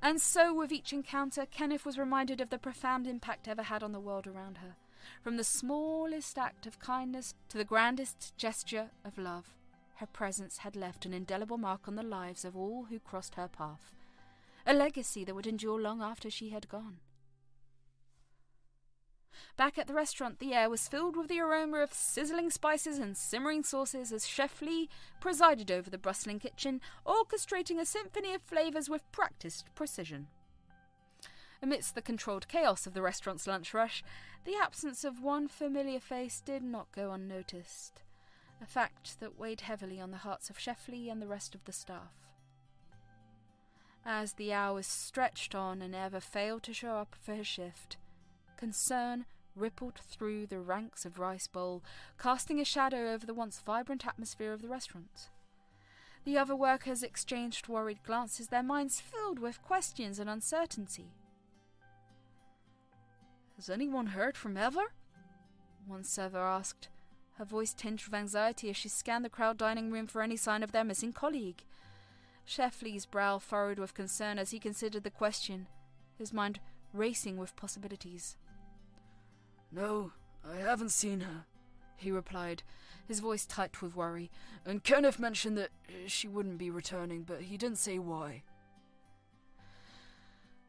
And so, with each encounter, Kenneth was reminded of the profound impact Eva had on the world around her. From the smallest act of kindness to the grandest gesture of love, her presence had left an indelible mark on the lives of all who crossed her path, a legacy that would endure long after she had gone. Back at the restaurant, the air was filled with the aroma of sizzling spices and simmering sauces as Chef Lee presided over the bustling kitchen, orchestrating a symphony of flavours with practiced precision. Amidst the controlled chaos of the restaurant's lunch rush, the absence of one familiar face did not go unnoticed, a fact that weighed heavily on the hearts of Chef Lee and the rest of the staff. As the hours stretched on and Eva failed to show up for his shift, concern rippled through the ranks of Rice Bowl, casting a shadow over the once vibrant atmosphere of the restaurant. The other workers exchanged worried glances, their minds filled with questions and uncertainty.
"Has anyone heard from Eva?"
one server asked, her voice tinged with anxiety as she scanned the crowd dining room for any sign of their missing colleague. Chef Lee's brow furrowed with concern as he considered the question, his mind racing with possibilities.
"No, I haven't seen her," he replied, his voice tight with worry, "and Kenneth mentioned that she wouldn't be returning, but he didn't say why."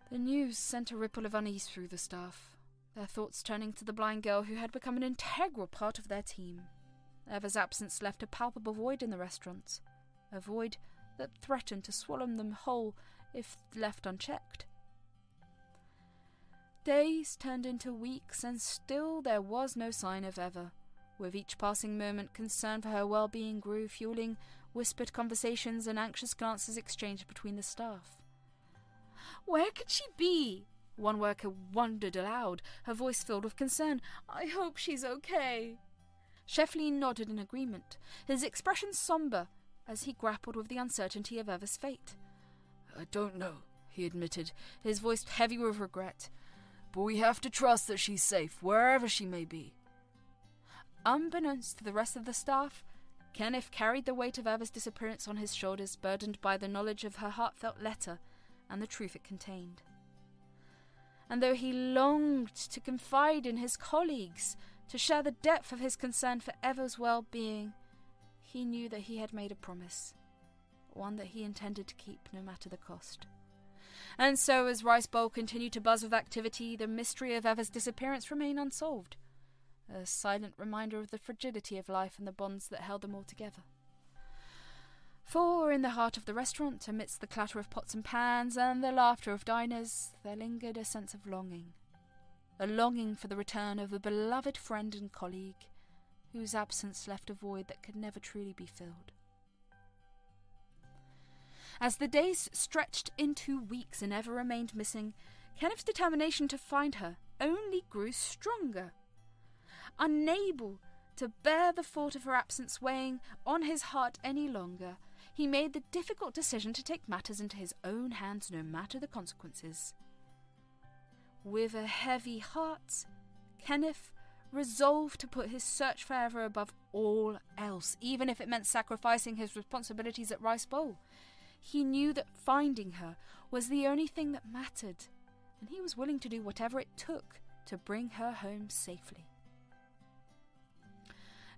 The news sent a ripple of unease through the staff, their thoughts turning to the blind girl who had become an integral part of their team. Eva's absence left a palpable void in the restaurant, a void that threatened to swallow them whole if left unchecked. Days turned into weeks, and still there was no sign of Eva. With each passing moment, concern for her well-being grew, fueling whispered conversations and anxious glances exchanged between the staff. "Where could she be?" one worker wondered aloud, her voice filled with concern. "I hope she's okay." Chef Lee nodded in agreement, his expression somber as he grappled with the uncertainty of Eva's fate.
"I don't know," he admitted, his voice heavy with regret. "But we have to trust that she's safe, wherever she may be."
Unbeknownst to the rest of the staff, Kenneth carried the weight of Eva's disappearance on his shoulders, burdened by the knowledge of her heartfelt letter and the truth it contained. And though he longed to confide in his colleagues, to share the depth of his concern for Eva's well-being, he knew that he had made a promise, one that he intended to keep no matter the cost. And so, as Rice Bowl continued to buzz with activity, the mystery of Eva's disappearance remained unsolved, a silent reminder of the fragility of life and the bonds that held them all together. For in the heart of the restaurant, amidst the clatter of pots and pans and the laughter of diners, there lingered a sense of longing, a longing for the return of a beloved friend and colleague, whose absence left a void that could never truly be filled. As the days stretched into weeks and Eva remained missing, Kenneth's determination to find her only grew stronger. Unable to bear the thought of her absence weighing on his heart any longer, he made the difficult decision to take matters into his own hands no matter the consequences. With a heavy heart, Kenneth resolved to put his search for Eva above all else, even if it meant sacrificing his responsibilities at Rice Bowl. He knew that finding her was the only thing that mattered, and he was willing to do whatever it took to bring her home safely.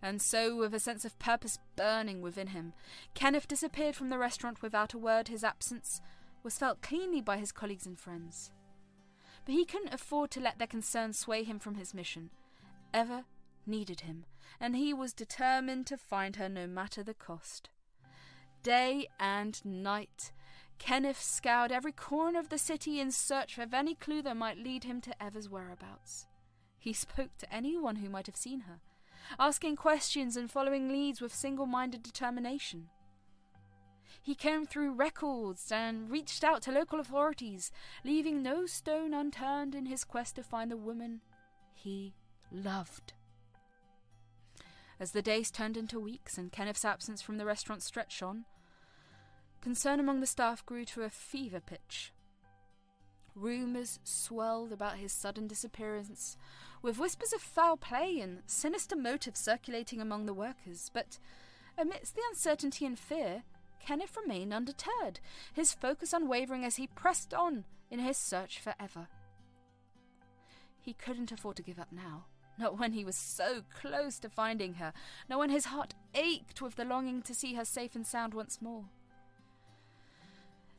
And so, with a sense of purpose burning within him, Kenneth disappeared from the restaurant without a word. His absence was felt keenly by his colleagues and friends. But he couldn't afford to let their concerns sway him from his mission. Eva needed him, and he was determined to find her no matter the cost. Day and night, Kenneth scoured every corner of the city in search of any clue that might lead him to Eva's whereabouts. He spoke to anyone who might have seen her, asking questions and following leads with single-minded determination. He combed through records and reached out to local authorities, leaving no stone unturned in his quest to find the woman he loved. As the days turned into weeks and Kenneth's absence from the restaurant stretched on, concern among the staff grew to a fever pitch. Rumours swelled about his sudden disappearance, with whispers of foul play and sinister motives circulating among the workers. But amidst the uncertainty and fear, Kenneth remained undeterred, his focus unwavering as he pressed on in his search for Eva. He couldn't afford to give up now. Not when he was so close to finding her, not when his heart ached with the longing to see her safe and sound once more.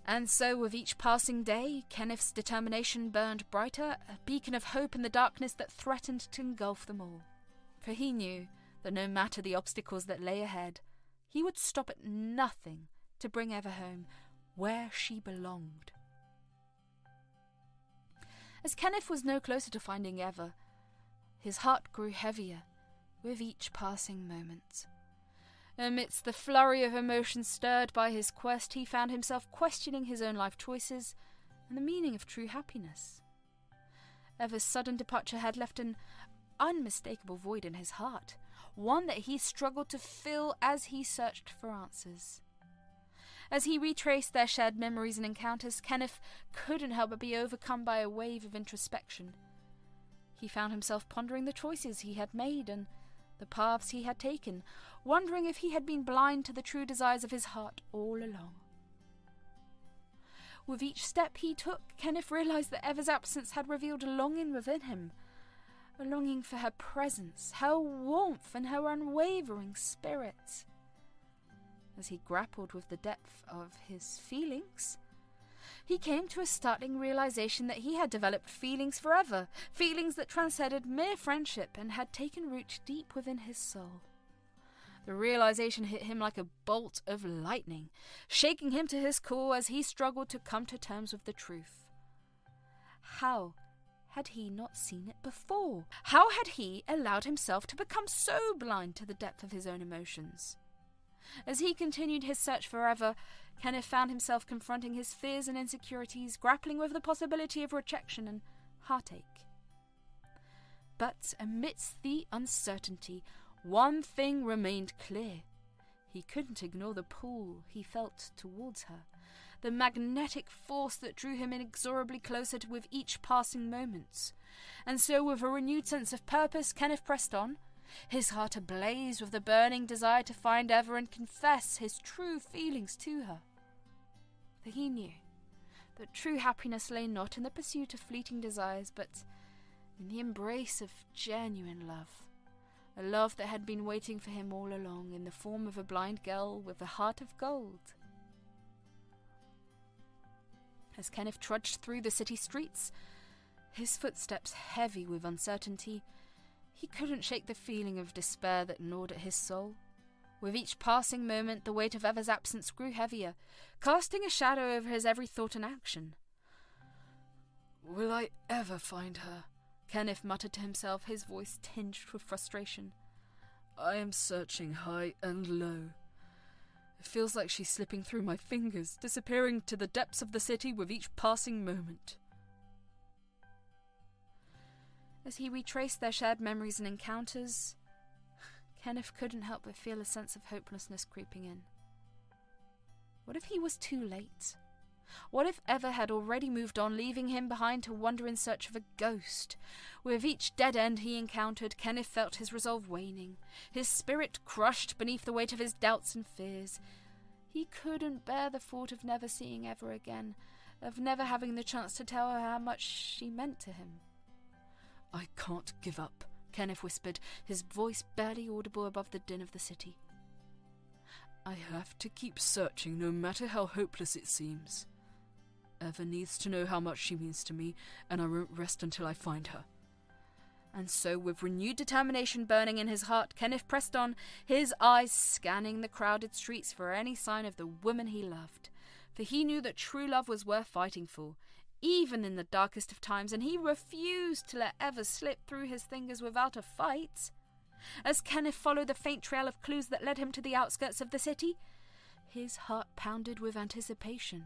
And so, with each passing day, Kenneth's determination burned brighter, a beacon of hope in the darkness that threatened to engulf them all. For he knew that no matter the obstacles that lay ahead, he would stop at nothing to bring Eva home, where she belonged. As Kenneth was no closer to finding Eva, his heart grew heavier with each passing moment. Amidst the flurry of emotions stirred by his quest, he found himself questioning his own life choices and the meaning of true happiness. Eva's sudden departure had left an unmistakable void in his heart, one that he struggled to fill as he searched for answers. As he retraced their shared memories and encounters, Kenneth couldn't help but be overcome by a wave of introspection. He found himself pondering the choices he had made and the paths he had taken, wondering if he had been blind to the true desires of his heart all along. With each step he took, Kenneth realized that Eva's absence had revealed a longing within him, a longing for her presence, her warmth, and her unwavering spirit. As he grappled with the depth of his feelings, he came to a startling realization that he had developed feelings forever, feelings that transcended mere friendship and had taken root deep within his soul. The realization hit him like a bolt of lightning, shaking him to his core as he struggled to come to terms with the truth. How had he not seen it before? How had he allowed himself to become so blind to the depth of his own emotions? As he continued his search for Eva, Kenneth found himself confronting his fears and insecurities, grappling with the possibility of rejection and heartache. But amidst the uncertainty, one thing remained clear. He couldn't ignore the pull he felt towards her, the magnetic force that drew him inexorably closer with each passing moment. And so, with a renewed sense of purpose, Kenneth pressed on, his heart ablaze with the burning desire to find Eva and confess his true feelings to her. For he knew that true happiness lay not in the pursuit of fleeting desires, but in the embrace of genuine love, a love that had been waiting for him all along in the form of a blind girl with a heart of gold. As Kenneth trudged through the city streets, his footsteps heavy with uncertainty, he couldn't shake the feeling of despair that gnawed at his soul. With each passing moment, the weight of Eva's absence grew heavier, casting a shadow over his every thought and action. "Will I ever find her?" Kenneth muttered to himself, his voice tinged with frustration.
I am searching high and low. It feels like she's slipping through my fingers, disappearing to the depths of the city with each passing moment.
As he retraced their shared memories and encounters, Kenneth couldn't help but feel a sense of hopelessness creeping in. What if he was too late? What if Eva had already moved on, leaving him behind to wander in search of a ghost? With each dead end he encountered, Kenneth felt his resolve waning, his spirit crushed beneath the weight of his doubts and fears. He couldn't bear the thought of never seeing Eva again, of never having the chance to tell her how much she meant to him.
I can't give up, Kenneth whispered, his voice barely audible above the din of the city. I have to keep searching, no matter how hopeless it seems. Eva needs to know how much she means to me, and I won't rest until I find her.
And so, with renewed determination burning in his heart, Kenneth pressed on, his eyes scanning the crowded streets for any sign of the woman he loved. For he knew that true love was worth fighting for, even in the darkest of times, and he refused to let Eva slip through his fingers without a fight. As Kenneth followed the faint trail of clues that led him to the outskirts of the city, his heart pounded with anticipation.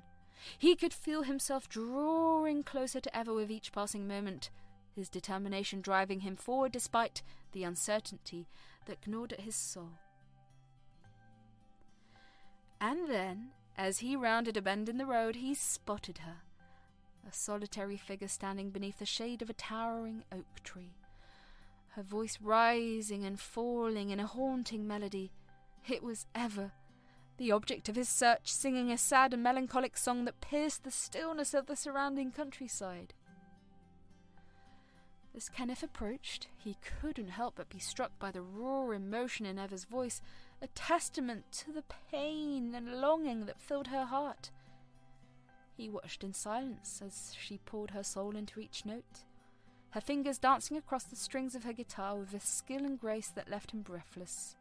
He could feel himself drawing closer to Eva with each passing moment, his determination driving him forward despite the uncertainty that gnawed at his soul. And then, as he rounded a bend in the road, he spotted her, a solitary figure standing beneath the shade of a towering oak tree, her voice rising and falling in a haunting melody. It was Eva, the object of his search, singing a sad and melancholic song that pierced the stillness of the surrounding countryside. As Kenneth approached, he couldn't help but be struck by the raw emotion in Eva's voice, a testament to the pain and longing that filled her heart. He watched in silence as she poured her soul into each note, her fingers dancing across the strings of her guitar with a skill and grace that left him breathless.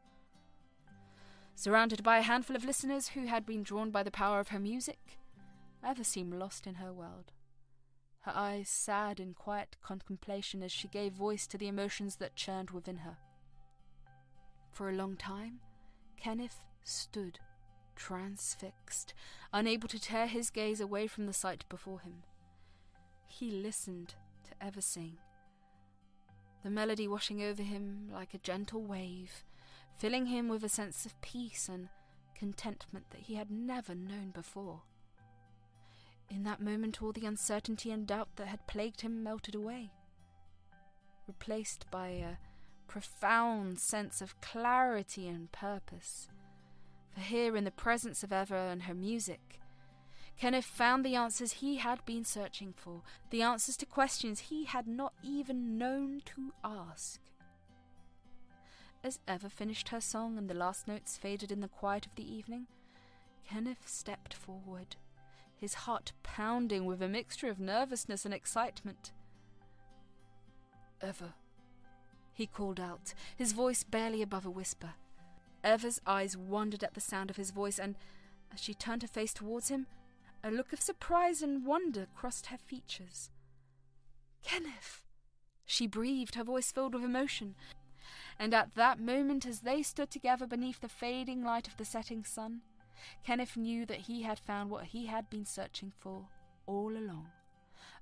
Surrounded by a handful of listeners who had been drawn by the power of her music, Eva seemed lost in her world, her eyes sad in quiet contemplation as she gave voice to the emotions that churned within her. For a long time, Kenneth stood, transfixed, unable to tear his gaze away from the sight before him. He listened to Eva sing, the melody washing over him like a gentle wave, filling him with a sense of peace and contentment that he had never known before. In that moment, all the uncertainty and doubt that had plagued him melted away, replaced by a profound sense of clarity and purpose. For here, in the presence of Eva and her music, Kenneth found the answers he had been searching for, the answers to questions he had not even known to ask. As Eva finished her song and the last notes faded in the quiet of the evening, Kenneth stepped forward, his heart pounding with a mixture of nervousness and excitement.
Eva,
he called out, his voice barely above a whisper. Eva's eyes wandered at the sound of his voice, and as she turned her face towards him, a look of surprise and wonder crossed her features. "Kenneth!" she breathed, her voice filled with emotion. And at that moment, as they stood together beneath the fading light of the setting sun, Kenneth knew that he had found what he had been searching for all along.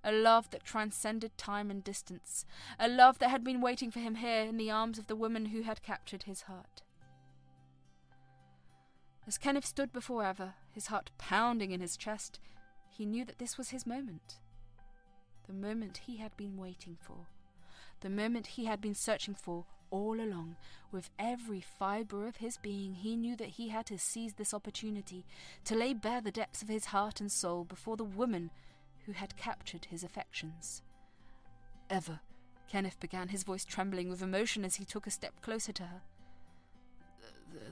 A love that transcended time and distance, a love that had been waiting for him here in the arms of the woman who had captured his heart. As Kenneth stood before Eva, his heart pounding in his chest, he knew that this was his moment. The moment he had been waiting for. The moment he had been searching for all along. With every fibre of his being, he knew that he had to seize this opportunity to lay bare the depths of his heart and soul before the woman who had captured his affections.
Eva,
Kenneth began, his voice trembling with emotion as he took a step closer to her.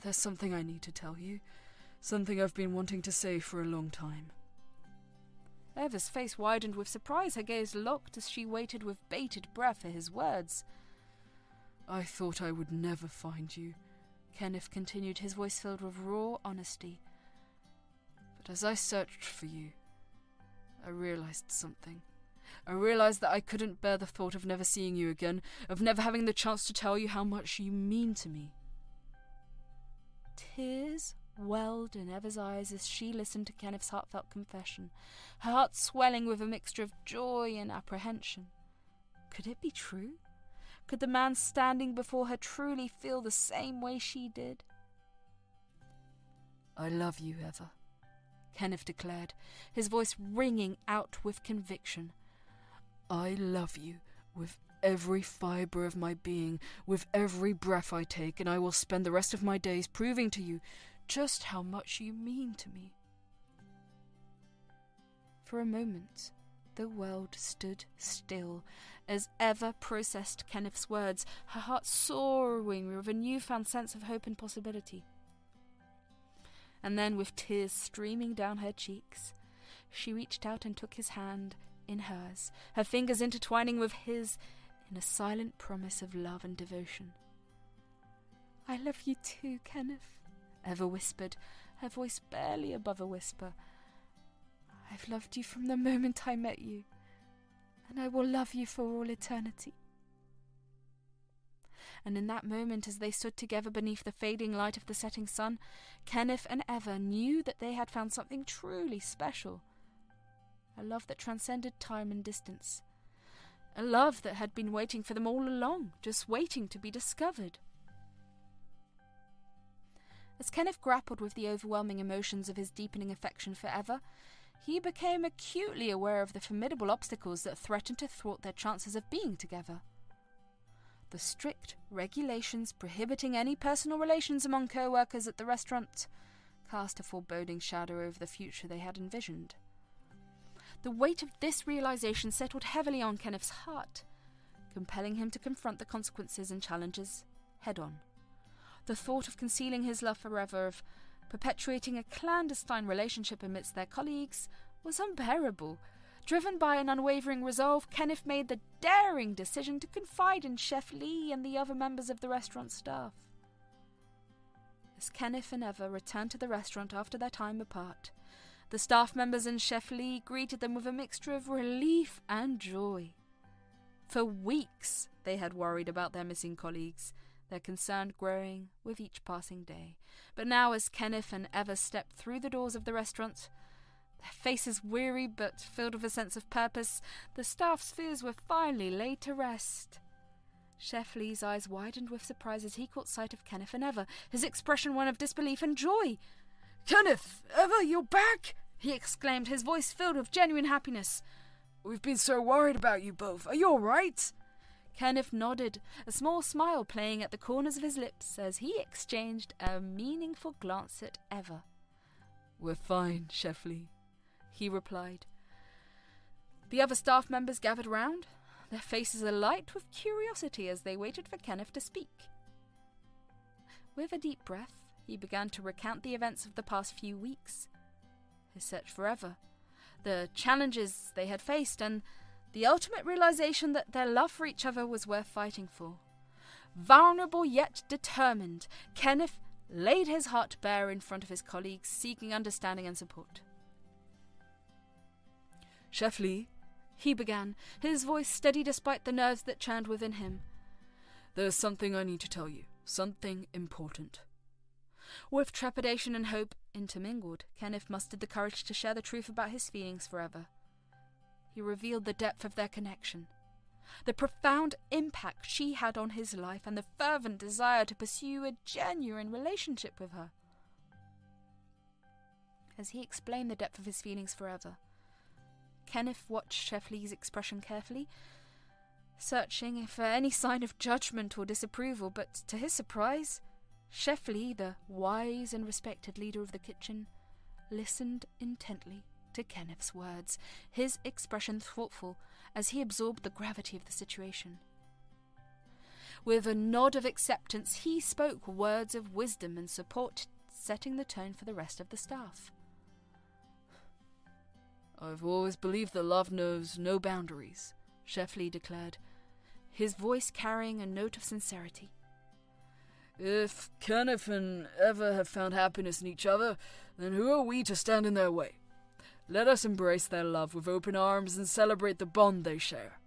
There's something I need to tell you. Something I've been wanting to say for a long time.
Eva's face widened with surprise, her gaze locked as she waited with bated breath for his words.
I thought I would never find you,
Kenneth continued, his voice filled with raw honesty.
But as I searched for you, I realized something. I realized that I couldn't bear the thought of never seeing you again, of never having the chance to tell you how much you mean to me.
Tears welled in Eva's eyes as she listened to Kenneth's heartfelt confession, her heart swelling with a mixture of joy and apprehension. Could it be true? Could the man standing before her truly feel the same way she did?
"I love you, Eva," Kenneth declared, his voice ringing out with conviction. "I love you with every fibre of my being, with every breath I take, and I will spend the rest of my days proving to you just how much you mean to me."
For a moment, the world stood still as Eva processed Kenneth's words, her heart soaring with a newfound sense of hope and possibility. And then, with tears streaming down her cheeks, she reached out and took his hand in hers, her fingers intertwining with his in a silent promise of love and devotion. "I love you too, Kenneth," Eva whispered, her voice barely above a whisper. "I've loved you from the moment I met you, and I will love you for all eternity." And in that moment, as they stood together beneath the fading light of the setting sun, Kenneth and Eva knew that they had found something truly special. A love that transcended time and distance. A love that had been waiting for them all along, just waiting to be discovered. As Kenneth grappled with the overwhelming emotions of his deepening affection for Eva, he became acutely aware of the formidable obstacles that threatened to thwart their chances of being together. The strict regulations prohibiting any personal relations among co-workers at the restaurant cast a foreboding shadow over the future they had envisioned. The weight of this realization settled heavily on Kenneth's heart, compelling him to confront the consequences and challenges head-on. The thought of concealing his love forever, of perpetuating a clandestine relationship amidst their colleagues, was unbearable. Driven by an unwavering resolve, Kenneth made the daring decision to confide in Chef Lee and the other members of the restaurant staff. As Kenneth and Eva returned to the restaurant after their time apart, the staff members and Chef Lee greeted them with a mixture of relief and joy. For weeks they had worried about their missing colleagues, their concern growing with each passing day. But now, as Kenneth and Eva stepped through the doors of the restaurant, their faces weary but filled with a sense of purpose, the staff's fears were finally laid to rest. Chef Lee's eyes widened with surprise as he caught sight of Kenneth and Eva, his expression one of disbelief and joy.
"Kenneth, Eva, you're back!" he exclaimed, his voice filled with genuine happiness. "We've been so worried about you both. Are you all right?"
Kenneth nodded, a small smile playing at the corners of his lips as he exchanged a meaningful glance at Eva.
"We're fine, Chef Lee," he replied.
The other staff members gathered round, their faces alight with curiosity as they waited for Kenneth to speak. With a deep breath, he began to recount the events of the past few weeks. His search for Eva, the challenges they had faced, and the ultimate realization that their love for each other was worth fighting for. Vulnerable yet determined, Kenneth laid his heart bare in front of his colleagues, seeking understanding and support.
"Chef Lee,"
he began, his voice steady despite the nerves that churned within him.
"There's something I need to tell you, something important."
With trepidation and hope intermingled, Kenneth mustered the courage to share the truth about his feelings for Eva. He revealed the depth of their connection, the profound impact she had on his life, and the fervent desire to pursue a genuine relationship with her. As he explained the depth of his feelings for Eva, Kenneth watched Chef Lee's expression carefully, searching for any sign of judgment or disapproval, but to his surprise, Chef Lee, the wise and respected leader of the kitchen, listened intently to Kenneth's words, his expression thoughtful as he absorbed the gravity of the situation. With a nod of acceptance, he spoke words of wisdom and support, setting the tone for the rest of the staff.
"I've always believed that love knows no boundaries," Chef Lee declared,
his voice carrying a note of sincerity.
"If Kenneth and Eva have found happiness in each other, then who are we to stand in their way? Let us embrace their love with open arms and celebrate the bond they share."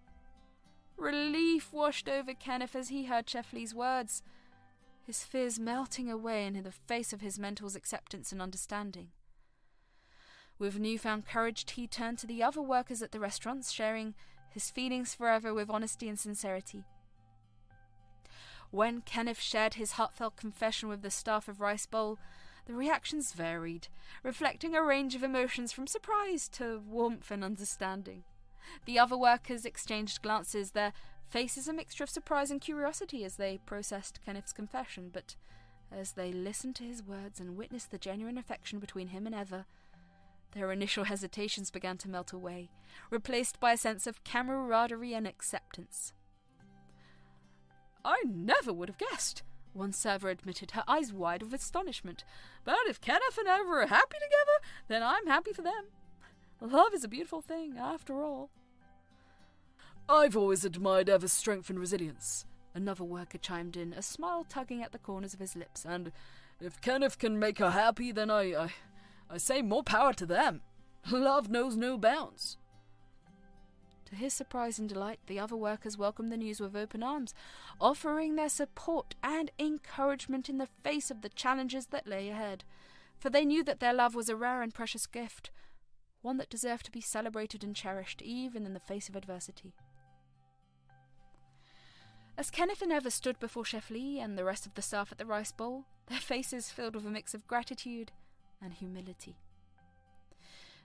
Relief washed over Kenneth as he heard Chef Lee's words. his fears melting away in the face of his mentor's acceptance and understanding. With newfound courage, he turned to the other workers at the restaurants, sharing his feelings forever with honesty and sincerity. When Kenneth shared his heartfelt confession with the staff of Rice Bowl, the reactions varied, reflecting a range of emotions from surprise to warmth and understanding. The other workers exchanged glances, their faces a mixture of surprise and curiosity as they processed Kenneth's confession, but as they listened to his words and witnessed the genuine affection between him and Eva, their initial hesitations began to melt away, replaced by a sense of camaraderie and acceptance.
"I never would have guessed," one server admitted, her eyes wide with astonishment. "But if Kenneth and Eva are happy together, then I'm happy for them. Love is a beautiful thing, after all." "I've always admired Eva's strength and resilience," another worker chimed in, a smile tugging at the corners of his lips. "And if Kenneth can make her happy, then I say more power to them. Love knows no bounds."
To his surprise and delight, the other workers welcomed the news with open arms, offering their support and encouragement in the face of the challenges that lay ahead, for they knew that their love was a rare and precious gift, one that deserved to be celebrated and cherished even in the face of adversity. As Kenneth and Eva stood before Chef Lee and the rest of the staff at the Rice Bowl, their faces filled with a mix of gratitude and humility.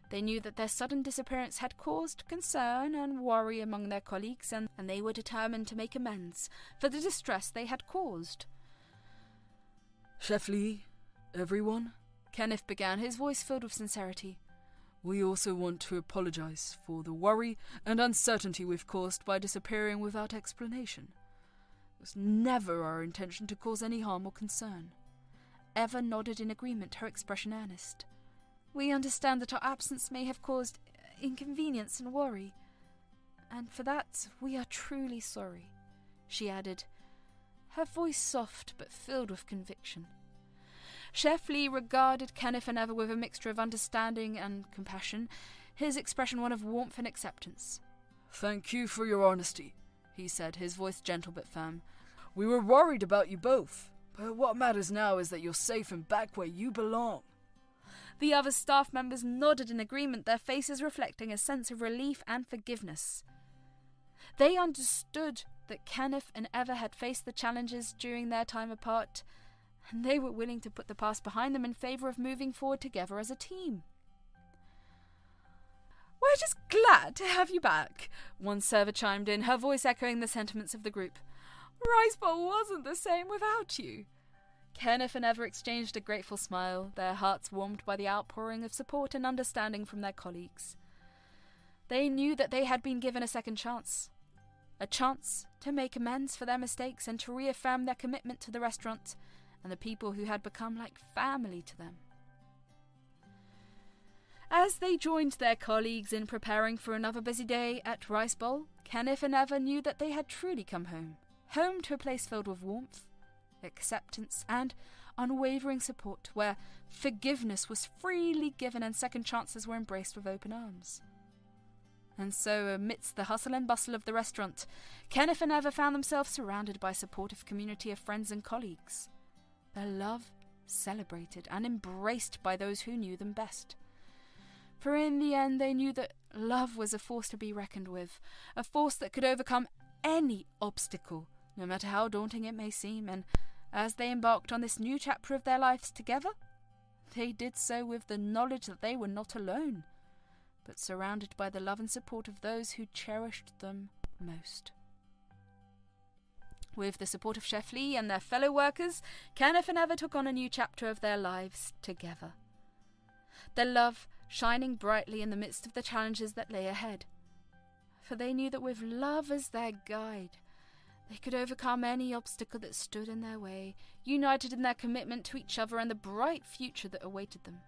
They knew that their sudden disappearance had caused concern and worry among their colleagues, and they were determined to make amends for the distress they had caused.
"Chef Lee, everyone," Kenneth began, his voice filled with sincerity, "we also want to apologize for the worry and uncertainty we've caused by disappearing without explanation. It was never our intention to cause any harm or concern."
Eva nodded in agreement, her expression earnest. "We understand that our absence may have caused inconvenience and worry, and for that we are truly sorry," she added, her voice soft but filled with conviction. Chef Lee regarded Kenneth and Eva with a mixture of understanding and compassion, his expression one of warmth and acceptance.
"Thank you for your honesty," he said, his voice gentle but firm. "We were worried about you both, but what matters now is that you're safe and back where you belong."
The other staff members nodded in agreement, their faces reflecting a sense of relief and forgiveness. They understood that Kenneth and Eva had faced the challenges during their time apart, and they were willing to put the past behind them in favour of moving forward together as a team.
"We're just glad to have you back," one server chimed in, her voice echoing the sentiments of the group. "Rice Bowl wasn't the same without you."
Kenneth and Eva exchanged a grateful smile, their hearts warmed by the outpouring of support and understanding from their colleagues. They knew that they had been given a second chance. A chance to make amends for their mistakes and to reaffirm their commitment to the restaurant and the people who had become like family to them. As they joined their colleagues in preparing for another busy day at Rice Bowl, Kenneth and Eva knew that they had truly come home. Home to a place filled with warmth, acceptance, and unwavering support, where forgiveness was freely given and second chances were embraced with open arms. And so, amidst the hustle and bustle of the restaurant, Kenneth and Eva found themselves surrounded by a supportive community of friends and colleagues, their love celebrated and embraced by those who knew them best. For in the end, they knew that love was a force to be reckoned with, a force that could overcome any obstacle, no matter how daunting it may seem, and as they embarked on this new chapter of their lives together, they did so with the knowledge that they were not alone, but surrounded by the love and support of those who cherished them most. With the support of Chef Lee and their fellow workers, Kenneth and Eva took on a new chapter of their lives together. Their love shining brightly in the midst of the challenges that lay ahead. For they knew that with love as their guide, they could overcome any obstacle that stood in their way, united in their commitment to each other and the bright future that awaited them.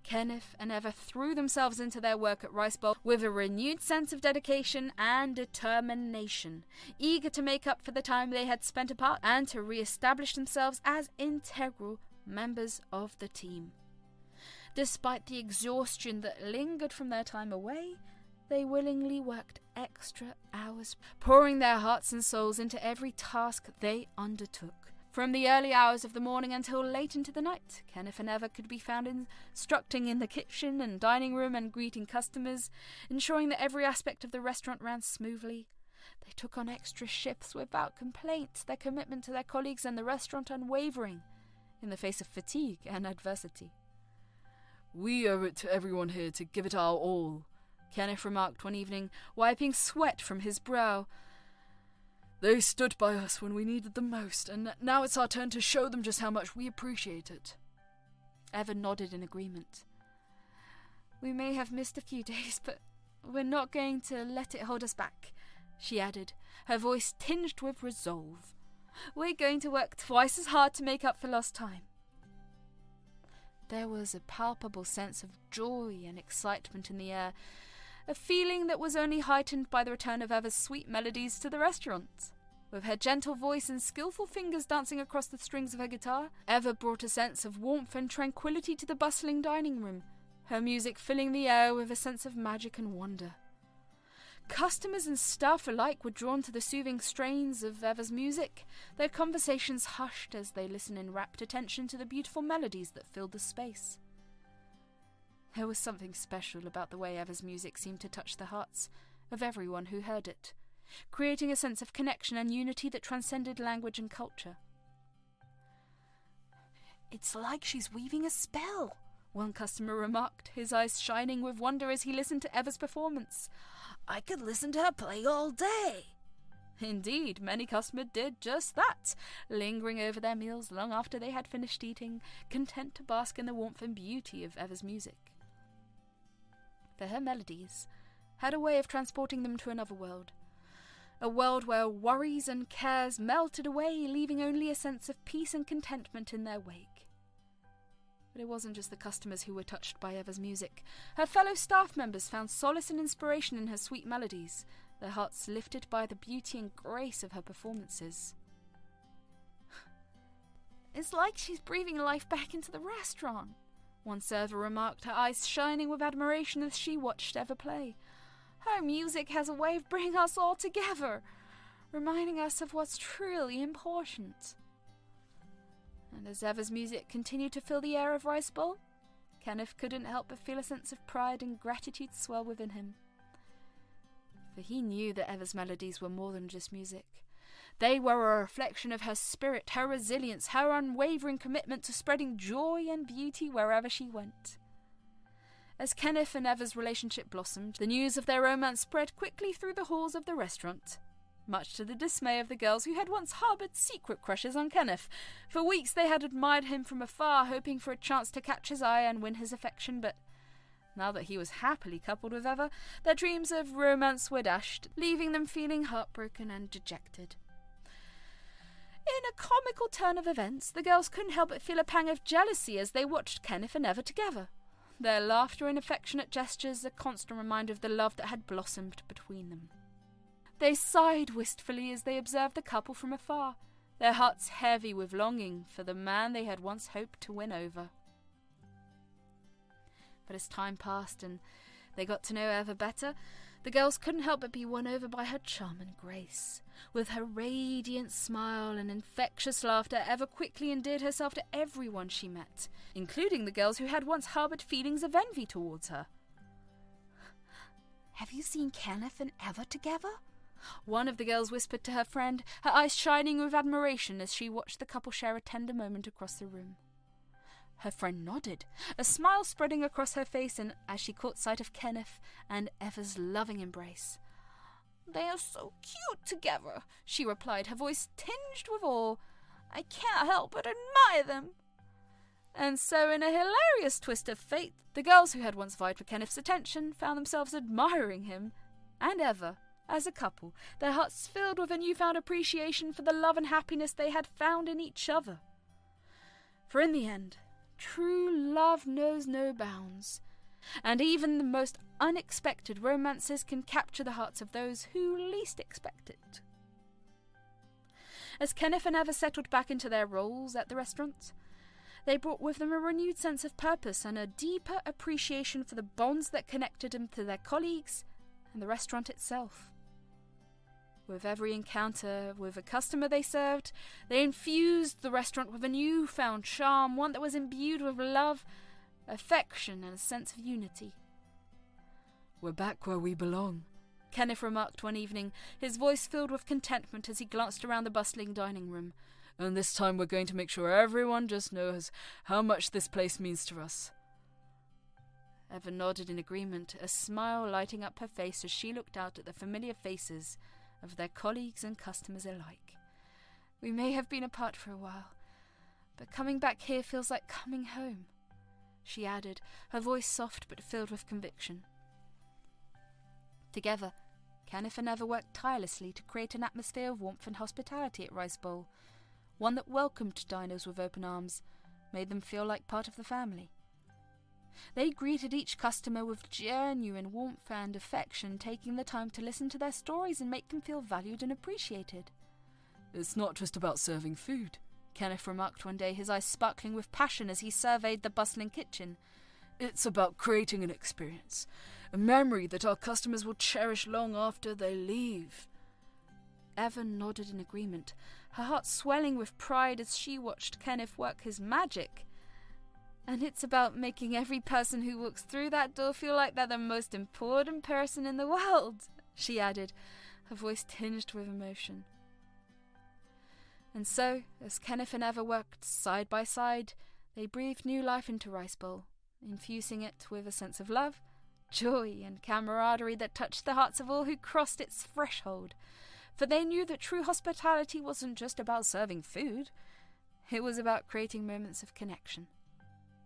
Kenneth and Eva threw themselves into their work at Rice Bowl with a renewed sense of dedication and determination, eager to make up for the time they had spent apart and to re-establish themselves as integral members of the team. Despite the exhaustion that lingered from their time away, They willingly worked extra hours, pouring their hearts and souls into every task they undertook. From the early hours of the morning until late into the night, Kenneth and Eva could be found instructing in the kitchen and dining room and greeting customers, ensuring that every aspect of the restaurant ran smoothly. They took on extra shifts without complaint, their commitment to their colleagues and the restaurant unwavering in the face of fatigue and adversity.
"We owe it to everyone here to give it our all," Kenneth remarked one evening, wiping sweat from his brow. "They stood by us when we needed them most, and now it's our turn to show them just how much we appreciate it."
Eva nodded in agreement. "We may have missed a few days, but we're not going to let it hold us back," she added, her voice tinged with resolve. "We're going to work twice as hard to make up for lost time." There was a palpable sense of joy and excitement in the air, a feeling that was only heightened by the return of Eva's sweet melodies to the restaurant. With her gentle voice and skillful fingers dancing across the strings of her guitar, Eva brought a sense of warmth and tranquility to the bustling dining room, her music filling the air with a sense of magic and wonder. Customers and staff alike were drawn to the soothing strains of Eva's music, their conversations hushed as they listened in rapt attention to the beautiful melodies that filled the space. There was something special about the way Eva's music seemed to touch the hearts of everyone who heard it, creating a sense of connection and unity that transcended language and culture. "It's like she's weaving a spell," one customer remarked, his eyes shining with wonder as he listened to Eva's performance. "I could listen to her play all day." Indeed, many customers did just that, lingering over their meals long after they had finished eating, content to bask in the warmth and beauty of Eva's music. For her melodies had a way of transporting them to another world, a world where worries and cares melted away, leaving only a sense of peace and contentment in their wake. But it wasn't just the customers who were touched by Eva's music. Her fellow staff members found solace and inspiration in her sweet melodies, their hearts lifted by the beauty and grace of her performances. "It's like she's breathing life back into the restaurant," one server remarked, her eyes shining with admiration as she watched Eva play. "Her music has a way of bringing us all together, reminding us of what's truly important." And as Eva's music continued to fill the air of Rice Bowl, Kenneth couldn't help but feel a sense of pride and gratitude swell within him. For he knew that Eva's melodies were more than just music. They were a reflection of her spirit, her resilience, her unwavering commitment to spreading joy and beauty wherever she went. As Kenneth and Eva's relationship blossomed, the news of their romance spread quickly through the halls of the restaurant, much to the dismay of the girls who had once harboured secret crushes on Kenneth. For weeks they had admired him from afar, hoping for a chance to catch his eye and win his affection, but now that he was happily coupled with Eva, their dreams of romance were dashed, leaving them feeling heartbroken and dejected. In a comical turn of events, the girls couldn't help but feel a pang of jealousy as they watched Kenneth and Eva together, their laughter and affectionate gestures a constant reminder of the love that had blossomed between them. They sighed wistfully as they observed the couple from afar, their hearts heavy with longing for the man they had once hoped to win over. But as time passed and they got to know Eva better, the girls couldn't help but be won over by her charm and grace. With her radiant smile and infectious laughter, Eva quickly endeared herself to everyone she met, including the girls who had once harboured feelings of envy towards her. "Have you seen Kenneth and Eva together?" one of the girls whispered to her friend, her eyes shining with admiration as she watched the couple share a tender moment across the room. Her friend nodded, a smile spreading across her face, and as she caught sight of Kenneth and Eva's loving embrace. "They are so cute together," she replied, her voice tinged with awe. "I can't help but admire them." And so, in a hilarious twist of fate, the girls who had once vied for Kenneth's attention found themselves admiring him and Eva as a couple, their hearts filled with a newfound appreciation for the love and happiness they had found in each other. For in the end, true love knows no bounds, and even the most unexpected romances can capture the hearts of those who least expect it. As Kenneth and Eva settled back into their roles at the restaurant, they brought with them a renewed sense of purpose and a deeper appreciation for the bonds that connected them to their colleagues and the restaurant itself. With every encounter with a customer they served, they infused the restaurant with a newfound charm, one that was imbued with love, affection, and a sense of unity.
"We're back where we belong,"
Kenneth remarked one evening, his voice filled with contentment as he glanced around the bustling dining room.
"And this time we're going to make sure everyone just knows how much this place means to us."
Eva nodded in agreement, a smile lighting up her face as she looked out at the familiar faces of their colleagues and customers alike. "We may have been apart for a while, but coming back here feels like coming home," she added, her voice soft but filled with conviction. Together, Kenneth and Eva worked tirelessly to create an atmosphere of warmth and hospitality at Rice Bowl, one that welcomed diners with open arms, made them feel like part of the family. They greeted each customer with genuine warmth and affection, taking the time to listen to their stories and make them feel valued and appreciated.
"It's not just about serving food,"
Kenneth remarked one day, his eyes sparkling with passion as he surveyed the bustling kitchen.
"It's about creating an experience, a memory that our customers will cherish long after they leave."
Eva nodded in agreement, her heart swelling with pride as she watched Kenneth work his magic. "And it's about making every person who walks through that door feel like they're the most important person in the world," she added, her voice tinged with emotion. And so, as Kenneth and Eva worked side by side, they breathed new life into Rice Bowl, infusing it with a sense of love, joy, and camaraderie that touched the hearts of all who crossed its threshold. For they knew that true hospitality wasn't just about serving food, it was about creating moments of connection,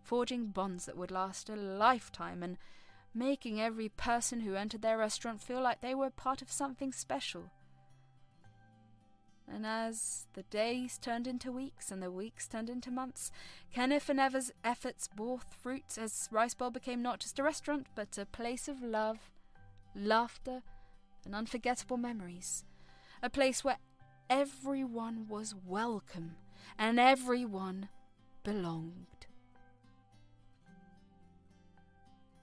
forging bonds that would last a lifetime, and making every person who entered their restaurant feel like they were part of something special. And as the days turned into weeks and the weeks turned into months, Kenneth and Eva's efforts bore fruit as Rice Bowl became not just a restaurant, but a place of love, laughter, and unforgettable memories. A place where everyone was welcome and everyone belonged.